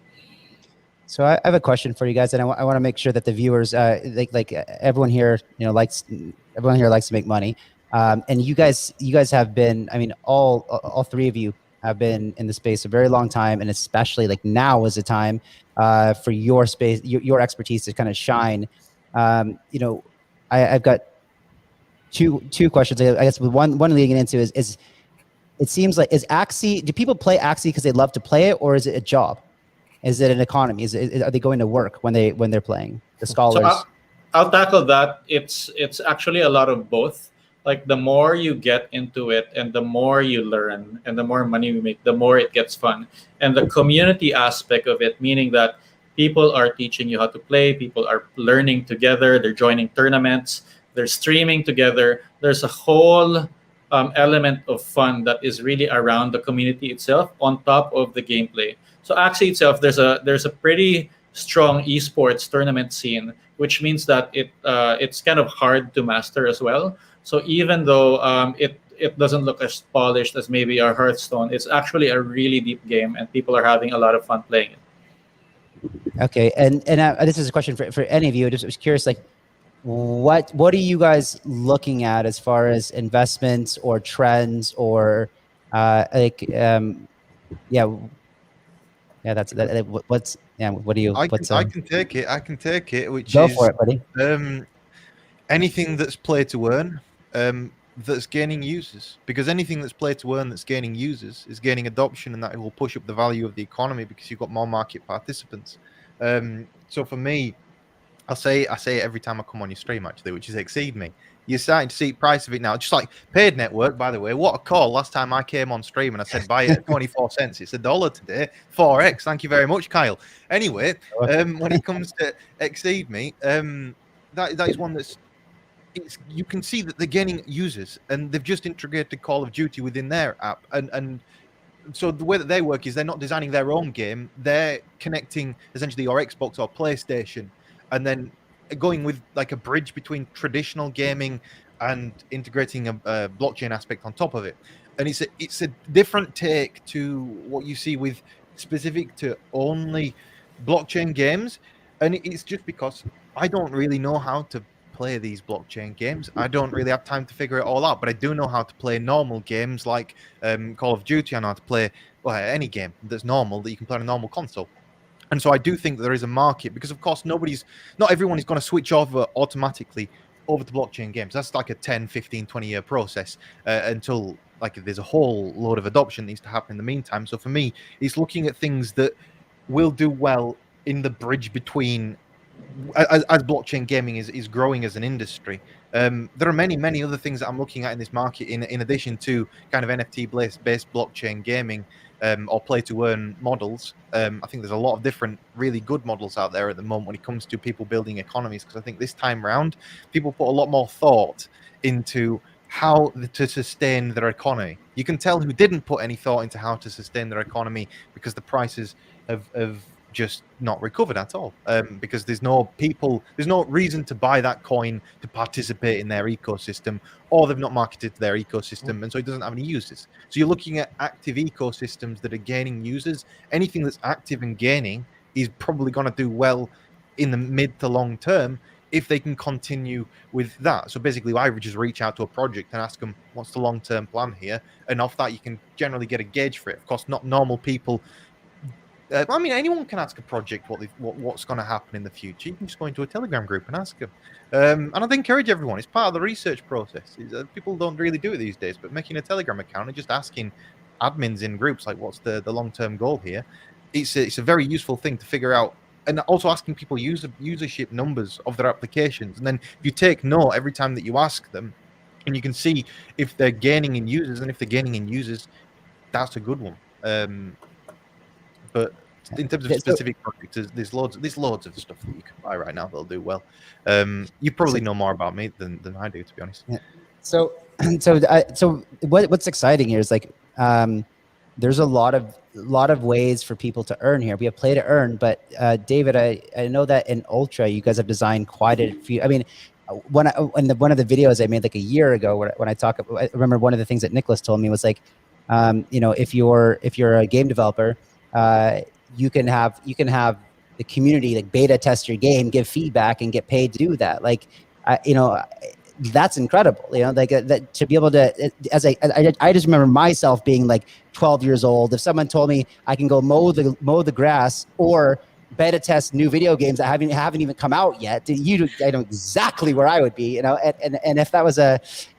So I have a question for you guys, and I want to make sure that the viewers, like everyone here, likes to make money, and you guys have been. I mean, all three of you have been in the space a very long time, and especially, like, now is the time for your space, your expertise to kind of shine. I've got two questions. I guess one leading into is it seems like, do people play Axie because they love to play it, or is it a job? Is it an economy? Are they going to work when they're playing? The scholars. So I'll tackle that. It's actually a lot of both. Like, the more you get into it and the more you learn and the more money you make, the more it gets fun. And the community aspect of it, meaning that people are teaching you how to play, people are learning together, they're joining tournaments, they're streaming together. There's a whole element of fun that is really around the community itself on top of the gameplay. So Axie itself, there's a pretty strong esports tournament scene, which means that it's kind of hard to master as well. So even though it doesn't look as polished as maybe our Hearthstone, it's actually a really deep game, and people are having a lot of fun playing it. Okay, and this is a question for any of you. I just was curious, like, what are you guys looking at as far as investments or trends or that's that. What's what do you? I What's can take it. I can take it. Which go is for it, buddy. Anything that's play to earn, that's gaining users. Because anything that's play to earn that's gaining users is gaining adoption, and that will push up the value of the economy because you've got more market participants. So for me, I say it every time I come on your stream, actually, which is Exceed Me. You're starting to see the price of it now. Just like Paid Network, by the way. What a call. Last time I came on stream and I said buy it at 24 cents. It's $1 today. 4x. Thank you very much, Kyle. Anyway, when it comes to Exceed Me, that is one that's you can see that they're gaining users, and they've just integrated Call of Duty within their app. And so the way that they work is they're not designing their own game. They're connecting essentially your Xbox or PlayStation, and then going with like a bridge between traditional gaming and integrating a blockchain aspect on top of it. And it's a different take to what you see with specific to only blockchain games. And it's just because I don't really know how to play these blockchain games. I don't really have time to figure it all out, but I do know how to play normal games like Call of Duty. I know how to play any game that's normal that you can play on a normal console. And so I do think that there is a market, because of course not everyone is going to switch over automatically over to blockchain games. That's like a 10, 15, 20 year process until like there's a whole load of adoption that needs to happen in the meantime. So for me, it's looking at things that will do well in the bridge between as blockchain gaming is growing as an industry. There are many other things that I'm looking at in this market in addition to kind of NFT based blockchain gaming or play to earn models. I think there's a lot of different really good models out there at the moment when it comes to people building economies, because I think this time round people put a lot more thought into how to sustain their economy. You can tell who didn't put any thought into how to sustain their economy because the prices have just not recovered at all, because there's no reason to buy that coin to participate in their ecosystem, or they've not marketed to their ecosystem, and so it doesn't have any users. So you're looking at active ecosystems that are gaining users. Anything that's active and gaining is probably going to do well in the mid to long term if they can continue with that. So basically I would just reach out to a project and ask them, what's the long-term plan here? And off that you can generally get a gauge for it. Of course, not normal people. I mean, anyone can ask a project what's going to happen in the future. You can just go into a Telegram group and ask them. And I'd encourage everyone. It's part of the research process. People don't really do it these days, but making a Telegram account and just asking admins in groups, like, what's the long-term goal here? It's a very useful thing to figure out. And also asking people usership numbers of their applications. And then if you take note every time that you ask them, and you can see if they're gaining in users, and if they're gaining in users, that's a good one. But in terms of specific projects, there's loads of stuff that you can buy right now that'll do well. You probably know more about me than I do, to be honest. Yeah. So what's exciting here is like there's a lot of ways for people to earn here. We have play to earn, but David, I know that in Ultra you guys have designed quite a few. I mean, one of the videos I made like a year ago, when I remember one of the things that Nicholas told me was like, if you're a game developer, you can have the community like beta test your game, give feedback, and get paid to do that. Like, that's incredible. Like that to be able to, I just remember myself being like 12 years old. If someone told me I can go mow the grass or beta test new video games that haven't even come out yet, I know exactly where I would be. And if that was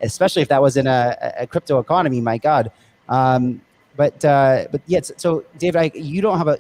especially if that was in a crypto economy, my God. But yeah, so David, you don't have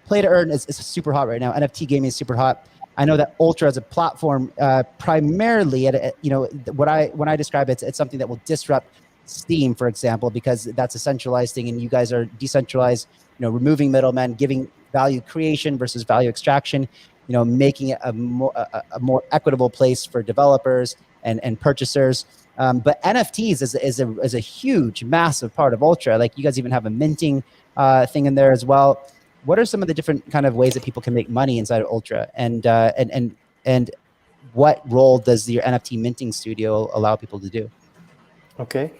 play to earn is super hot right now. NFT gaming is super hot. I know that Ultra as a platform, primarily when I describe it, it's something that will disrupt Steam, for example, because that's a centralized thing, and you guys are decentralized. Removing middlemen, giving value creation versus value extraction. Making it a more equitable place for developers and purchasers. But NFTs is a huge, massive part of Ultra. Like, you guys even have a minting thing in there as well. what are some of the different kind of ways that people can make money inside of Ultra, and what role does your NFT minting studio allow people to do? Okay.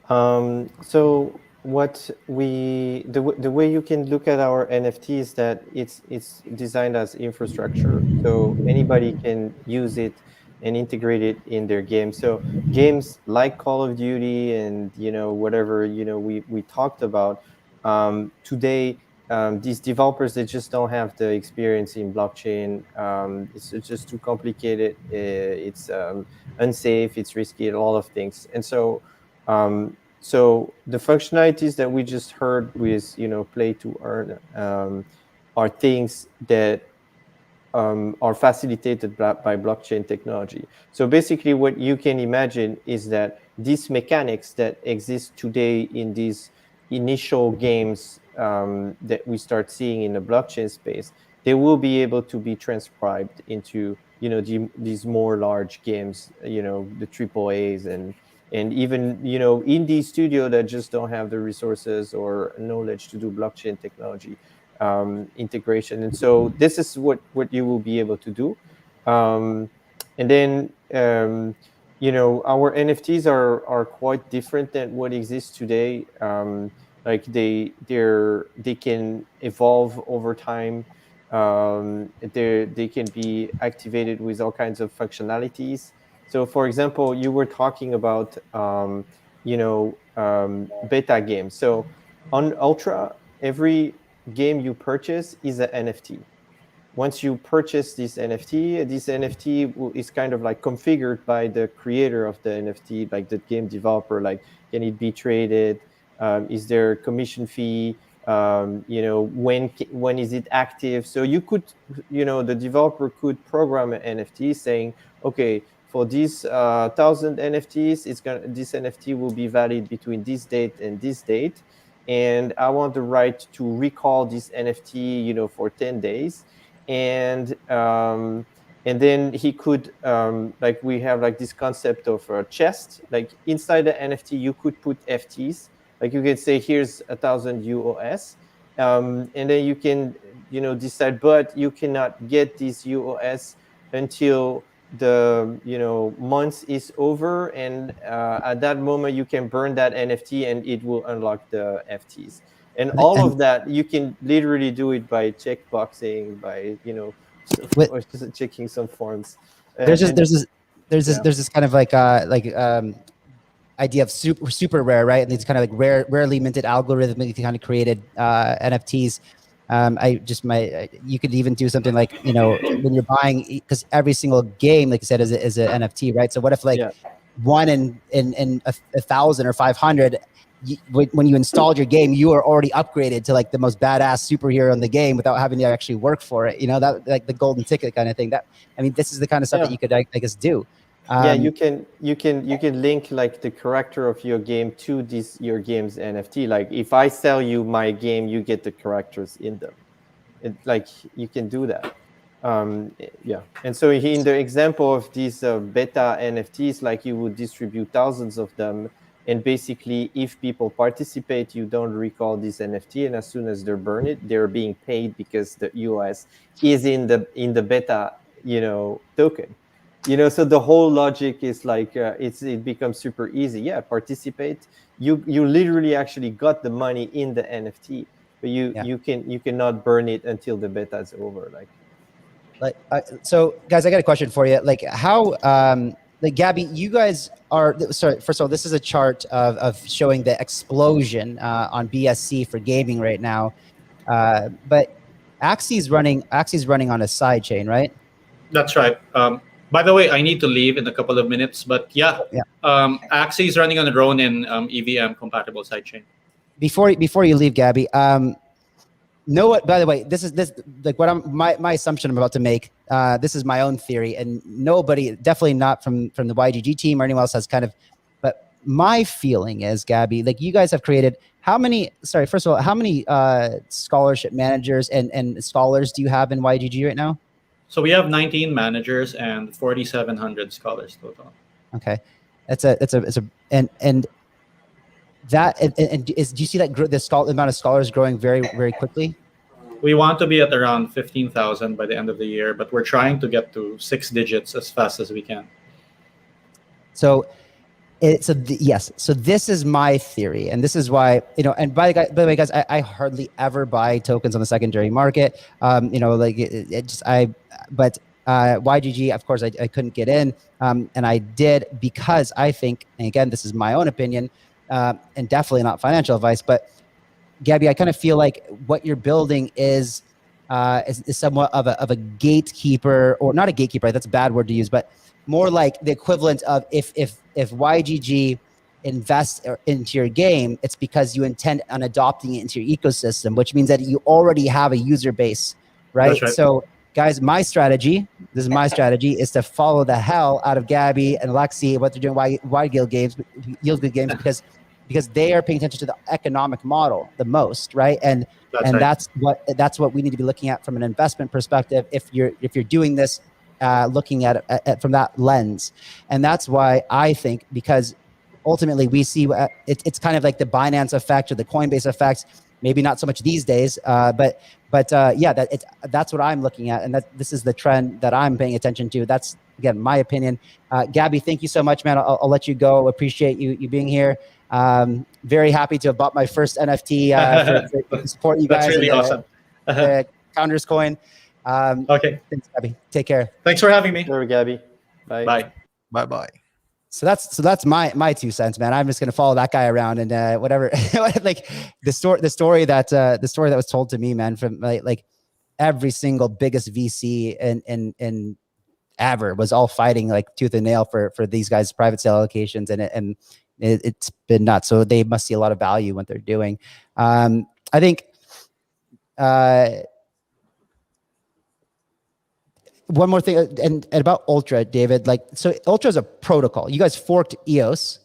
So what the way you can look at our NFT is that it's designed as infrastructure, so anybody can use it and integrate it in their game. So games like Call of Duty and whatever we talked about today. These developers, they just don't have the experience in blockchain. It's just too complicated. It's unsafe. It's risky. A lot of things, and so the functionalities that we just heard with play to earn are things that are facilitated by blockchain technology. So basically, what you can imagine is that these mechanics that exist today in these initial games that we start seeing in the blockchain space, they will be able to be transcribed into these more large games, the triple A's and even indie studio that just don't have the resources or knowledge to do blockchain technology integration. And so this is what you will be able to do. And then our NFTs are quite different than what exists today. Like they can evolve over time. They can be activated with all kinds of functionalities. So, for example, you were talking about beta games. So on Ultra, every game you purchase is an NFT. Once you purchase this NFT is kind of like configured by the creator of the NFT, like the game developer. Like, can it be traded? Is there a commission fee? When is it active? So you could, the developer could program an NFT saying, okay, for these 1,000 NFTs, this NFT will be valid between this date and this date, and I want the right to recall this NFT, for 10 days. And then he could like we have like this concept of a chest. Like inside the NFT, you could put FTs. Like you can say, here's 1,000 UOS, and then you can decide, but you cannot get these UOS until the month is over, and at that moment you can burn that NFT and it will unlock the FTs. And all of that you can literally do it by checkboxing, by or just checking some forms. There's this kind of like idea of super rare, right? And these kind of like rarely minted algorithmically kind of created NFTs. You could even do something like when you're buying, because every single game, like you said, is an NFT, right? So what if one in 1,000 or 500, when you installed your game, you were already upgraded to like the most badass superhero in the game without having to actually work for it. That like the golden ticket kind of thing. This is the kind of stuff that you could, I guess, do. You can link like the character of your game to your game's NFT. Like if I sell you my game, you get the characters in them. You can do that. And so in the example of these beta NFTs, like you would distribute thousands of them, and basically if people participate, you don't recall this NFT, and as soon as they're burned, they're being paid because the US is in the beta token. So the whole logic is like it becomes super easy. Participate. You literally actually got the money in the NFT, but you cannot burn it until the beta is over. So guys, I got a question for you. Like how, like Gabby, you guys are, sorry, first of all, this is a chart of showing the explosion on BSC for gaming right now. But AXIE's running on a side chain, right? That's right. By the way, I need to leave in a couple of minutes, but AXIE is running on a Ronin EVM compatible sidechain. Before you leave, Gabby, what? By the way, this like what my assumption I'm about to make. This is my own theory, and nobody, definitely not from the YGG team or anyone else, has kind of. But my feeling is, Gabby, like you guys have created how many? Sorry, first of all, how many scholarship managers and scholars do you have in YGG right now? So we have 19 managers and 4,700 scholars total. Okay, and that do you see that the amount of scholars growing very, very quickly? we want to be at around 15,000 by the end of the year, but we're trying to get to 6 digits as fast as we can. So yes. So this is my theory, and this is why, and by the way, guys, I hardly ever buy tokens on the secondary market. Like but YGG, of course, I couldn't get in, and I did because I think, and again, this is my own opinion, and definitely not financial advice, but Gabby, I kind of feel like what you're building is somewhat of a gatekeeper, or not a gatekeeper. Right? That's a bad word to use, but more like the equivalent of if YGG invests into your game, it's because you intend on adopting it into your ecosystem, which means that you already have a user base, right? That's right. So, guys, my strategy is to follow the hell out of Gabby and Lexi, what they're doing, Wild Guild games, because they are paying attention to the economic model the most, right? And that's what we need to be looking at from an investment perspective. If you're doing this, looking at it from that lens, and that's why I think, because ultimately we see it's kind of like the Binance effect or the Coinbase effect. Maybe not so much these days, but that's what I'm looking at, and this is the trend that I'm paying attention to. That's, again, my opinion. Gabby, thank you so much, man. I'll let you go. Appreciate you being here. Very happy to have bought my first NFT for support you guys. That's really awesome. The Founders Coin. Okay. Thanks, Gabby. Take care. Thanks for having me. Sure, Gabby. Bye. Bye. Bye-bye. So that's my 2 cents, man. I'm just gonna follow that guy around and whatever. Like the story that was told to me, man, from like every single biggest VC in ever was all fighting like tooth and nail for these guys' private sale allocations, and it's been nuts. So they must see a lot of value in what they're doing. I think one more thing, and about Ultra, David. Like, so Ultra is a protocol. You guys forked EOS,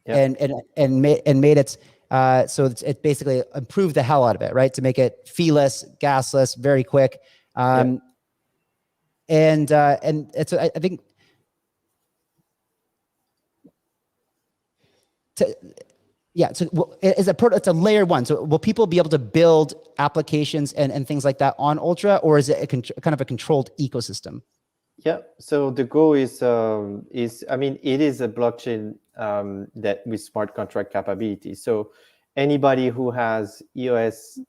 Yep. and made it so it basically improved the hell out of it, right? To make it feeless, gasless, very quick. And it's, I think, so it's a layer 1. So will people be able to build applications and things like that on Ultra, or is it kind of a controlled ecosystem? Yeah. So the goal is I mean, it is a blockchain that with smart contract capability. So anybody who has EOS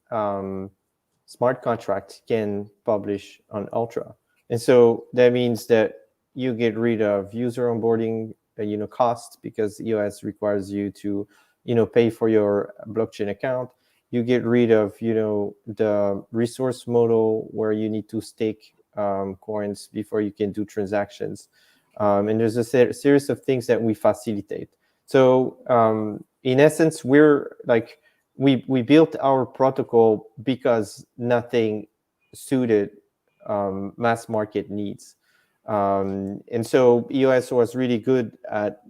smart contract can publish on Ultra, and so that means that you get rid of user onboarding, costs, because EOS requires you to pay for your blockchain account. You get rid of the resource model where you need to stake coins before you can do transactions, and there's a series of things that we facilitate. So in essence, we're like we built our protocol because nothing suited mass market needs. And so EOS was really good at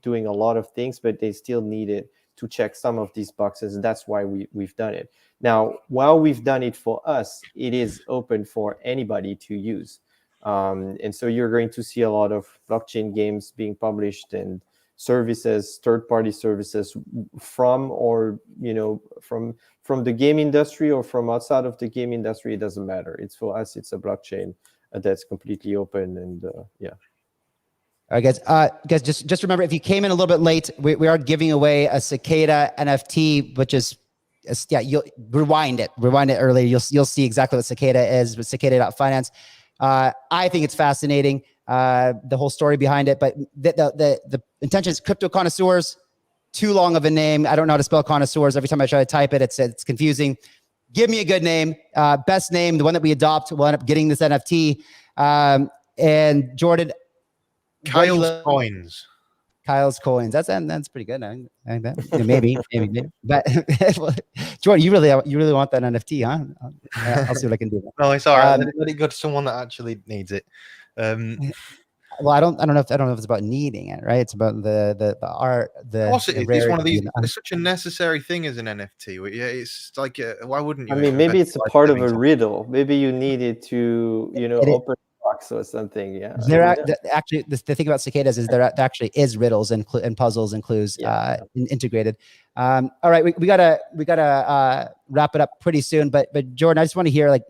doing a lot of things, but they still needed to check some of these boxes, and that's why we've done it. Now, while we've done it for us, it is open for anybody to use, and so you're going to see a lot of blockchain games being published, and services, third-party services from the game industry or from outside of the game industry. It doesn't matter. It's for us. It's a blockchain that's completely open, and yeah. All right, guys, just remember, if you came in a little bit late, we are giving away a Cicada NFT, which is, you'll rewind it earlier. You'll see exactly what Cicada is with cicada.finance. I think it's fascinating, the whole story behind it, but the intention is crypto connoisseurs. Too long of a name. I don't know how to spell connoisseurs. Every time I try to type it, it's confusing. Give me a good name, best name, the one that we adopt. We'll end up getting this NFT. And Jordan, Kyle's Coins. Kyle's Coins. That's pretty good. Maybe. But Jordan, you really want that NFT, huh? I'll see what I can do. No, it's all right. Let it go to someone that actually needs it. Well, I don't know if it's about needing it, right? It's about the art. Of course, it's one of these. It's such a necessary thing as an NFT. Yeah, it's like, why wouldn't you? I mean, maybe it's a part of a riddle. Maybe you need it to, open box or something. Yeah. Actually, the thing about cicadas is there actually is riddles and puzzles and clues integrated. All right, we gotta wrap it up pretty soon. But Jordan, I just want to hear, like,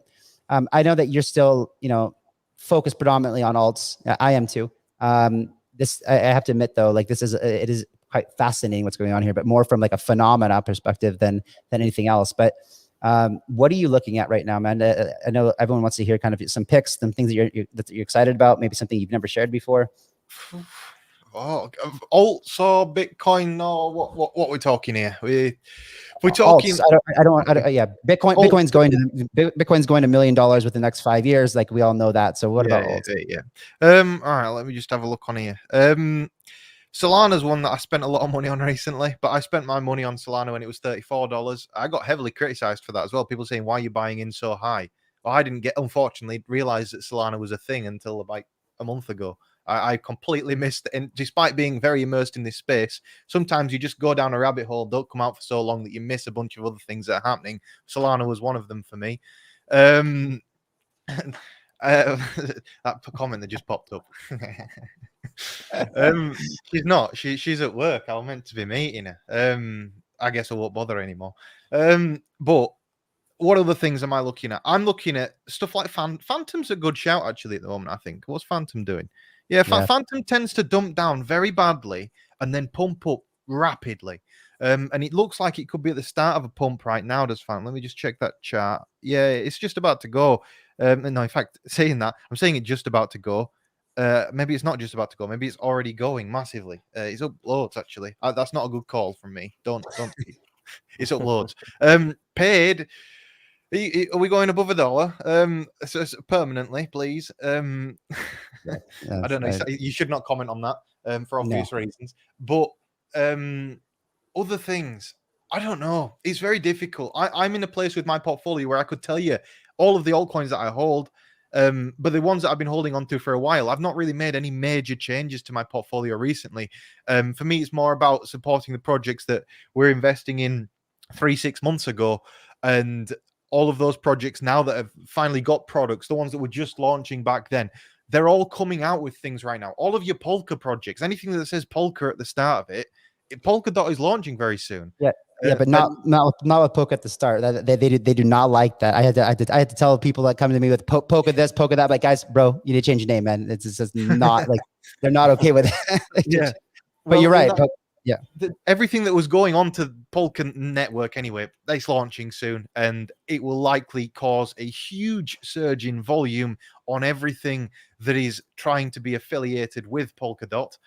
I know that you're still, focused predominantly on alts. I am too. This I have to admit though, like it is quite fascinating what's going on here, but more from like a phenomena perspective than anything else. But what are you looking at right now, man? I know everyone wants to hear kind of some picks, some things that you're excited about, maybe something you've never shared before. Oh, alts or Bitcoin? No, what we're talking here? We're talking. Alts, yeah, Bitcoin's going to $1 million within the next 5 years. Like we all know that. So what about alts? Yeah. All right, let me just have a look on here. Solana's one that I spent a lot of money on recently, but I spent my money on Solana when it was $34. I got heavily criticized for that as well. People saying, why are you buying in so high? Well, I didn't unfortunately realize that Solana was a thing until about a month ago. I completely missed it. And despite being very immersed in this space, sometimes you just go down a rabbit hole, don't come out for so long that you miss a bunch of other things that are happening. Solana was one of them for me. That comment that just popped up. She's not. She's at work. I was meant to be meeting her. I guess I won't bother anymore. But what other things am I looking at? I'm looking at stuff like Phantom's a good shout actually at the moment. I think. What's Phantom doing? Yeah, Phantom tends to dump down very badly and then pump up rapidly. And it looks like it could be at the start of a pump right now, does Phantom. Let me just check that chart. Yeah, it's just about to go. No, in fact, saying that, I'm saying it just about to go. Maybe it's not just about to go. Maybe it's already going massively. It's up loads, actually. That's not a good call from me. Don't. It's up loads. Paid. Are we going above $1? So permanently, please. I don't know. You should not comment on that for obvious reasons. But other things, I don't know. It's very difficult. I'm in a place with my portfolio where I could tell you all of the altcoins that I hold, but the ones that I've been holding on to for a while, I've not really made any major changes to my portfolio recently. For me, it's more about supporting the projects that we're investing in 3-6 months ago, and all of those projects now that have finally got products, the ones that were just launching back then, they're all coming out with things right now. All of your Polka projects, anything that says Polka at the start of it, Polkadot is launching very soon. Yeah, but not with Polka at the start. They do not like that. I had to tell people that come to me with Polka this, Polka that. Like, guys, bro, you need to change your name, man. It's just not like they're not okay with it. Yeah, but you're right. Yeah, everything that was going on to Polka network anyway, it's launching soon, and it will likely cause a huge surge in volume on everything that is trying to be affiliated with Polkadot.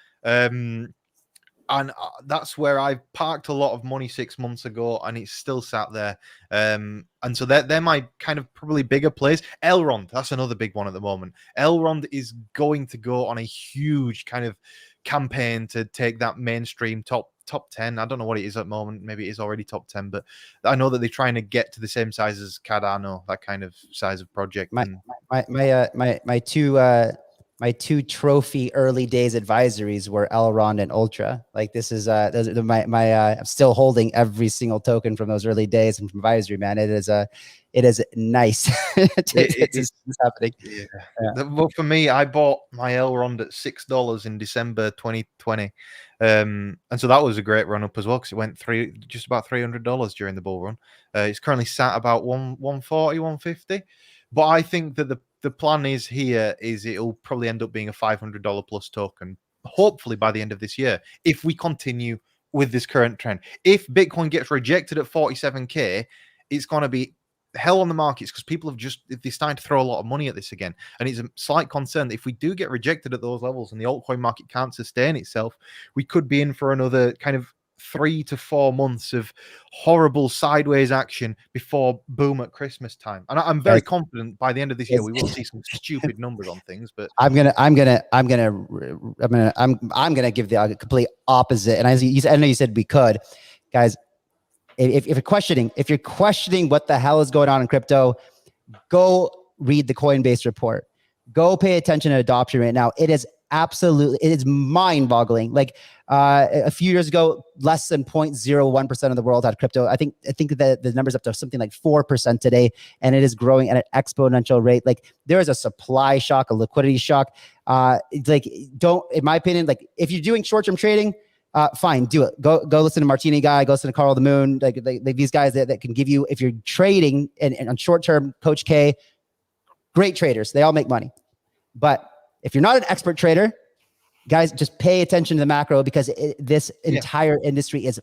And that's where I parked a lot of money 6 months ago, and it's still sat there. And so they're my kind of probably bigger plays. Elrond, that's another big one at the moment. Elrond is going to go on a huge kind of campaign to take that mainstream top 10. I don't know what it is at the moment. Maybe it is already top 10, but I know that they're trying to get to the same size as Cardano, that kind of size of project. My two trophy early days advisories were Elrond and Ultra. Like this is I'm still holding every single token from those early days and from advisory, man. It is nice. It's happening. Yeah. Well, for me, I bought my Elrond at $6 in December 2020. And so that was a great run up as well, because it went just about $300 during the bull run. It's currently sat about 140, 150. But I think that the plan is it'll probably end up being a $500 plus token, hopefully by the end of this year, if we continue with this current trend. If Bitcoin gets rejected at 47K, it's going to be hell on the markets, because people they're starting to throw a lot of money at this again. And it's a slight concern that if we do get rejected at those levels and the altcoin market can't sustain itself, we could be in for another kind of 3 to 4 months of horrible sideways action before boom at Christmas time. And I'm very confident by the end of this year we will see some stupid numbers on things. But I'm gonna give the complete opposite. And I know you said we could, guys. If you're questioning what the hell is going on in crypto, go read the Coinbase report. Go pay attention to adoption right now. It is absolutely, it is mind-boggling. Like a few years ago, less than 0.01% of the world had crypto. I think that the number's up to something like 4% today, and it is growing at an exponential rate. Like there is a supply shock, a liquidity shock. Like in my opinion, like if you're doing short-term trading, fine, do it. Go listen to Martini Guy, go listen to Carl the Moon, like these guys that can give you, if you're trading and on short-term, Coach K, great traders. They all make money. But if you're not an expert trader, guys, just pay attention to the macro, because this entire industry is,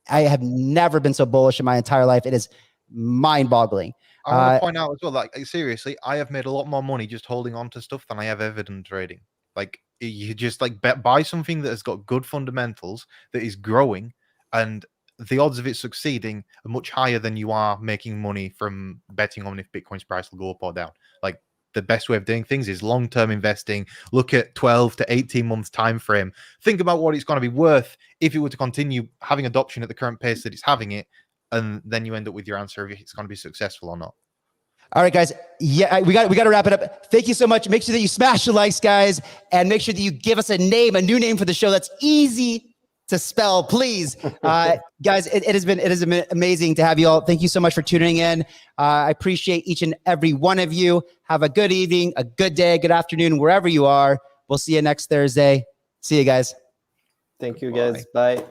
I have never been so bullish in my entire life. It is mind-boggling. I want to point out as well, like seriously, I have made a lot more money just holding on to stuff than I have ever done trading. Like you just like buy something that has got good fundamentals, that is growing, and the odds of it succeeding are much higher than you are making money from betting on if Bitcoin's price will go up or down. Like the best way of doing things is long-term investing. Look at 12 to 18 months time frame. Think about what it's going to be worth if it were to continue having adoption at the current pace that it's having it, and then you end up with your answer if it's going to be successful or not. All right, guys. Yeah, we got to wrap it up. Thank you so much. Make sure that you smash the likes, guys, and make sure that you give us a new name for the show that's easy to spell, please. Guys, it has been amazing to have you all. Thank you so much for tuning in. I appreciate each and every one of you. Have a good evening, a good day, good afternoon, wherever you are. We'll see you next Thursday. See you guys. Thank you, guys. Bye.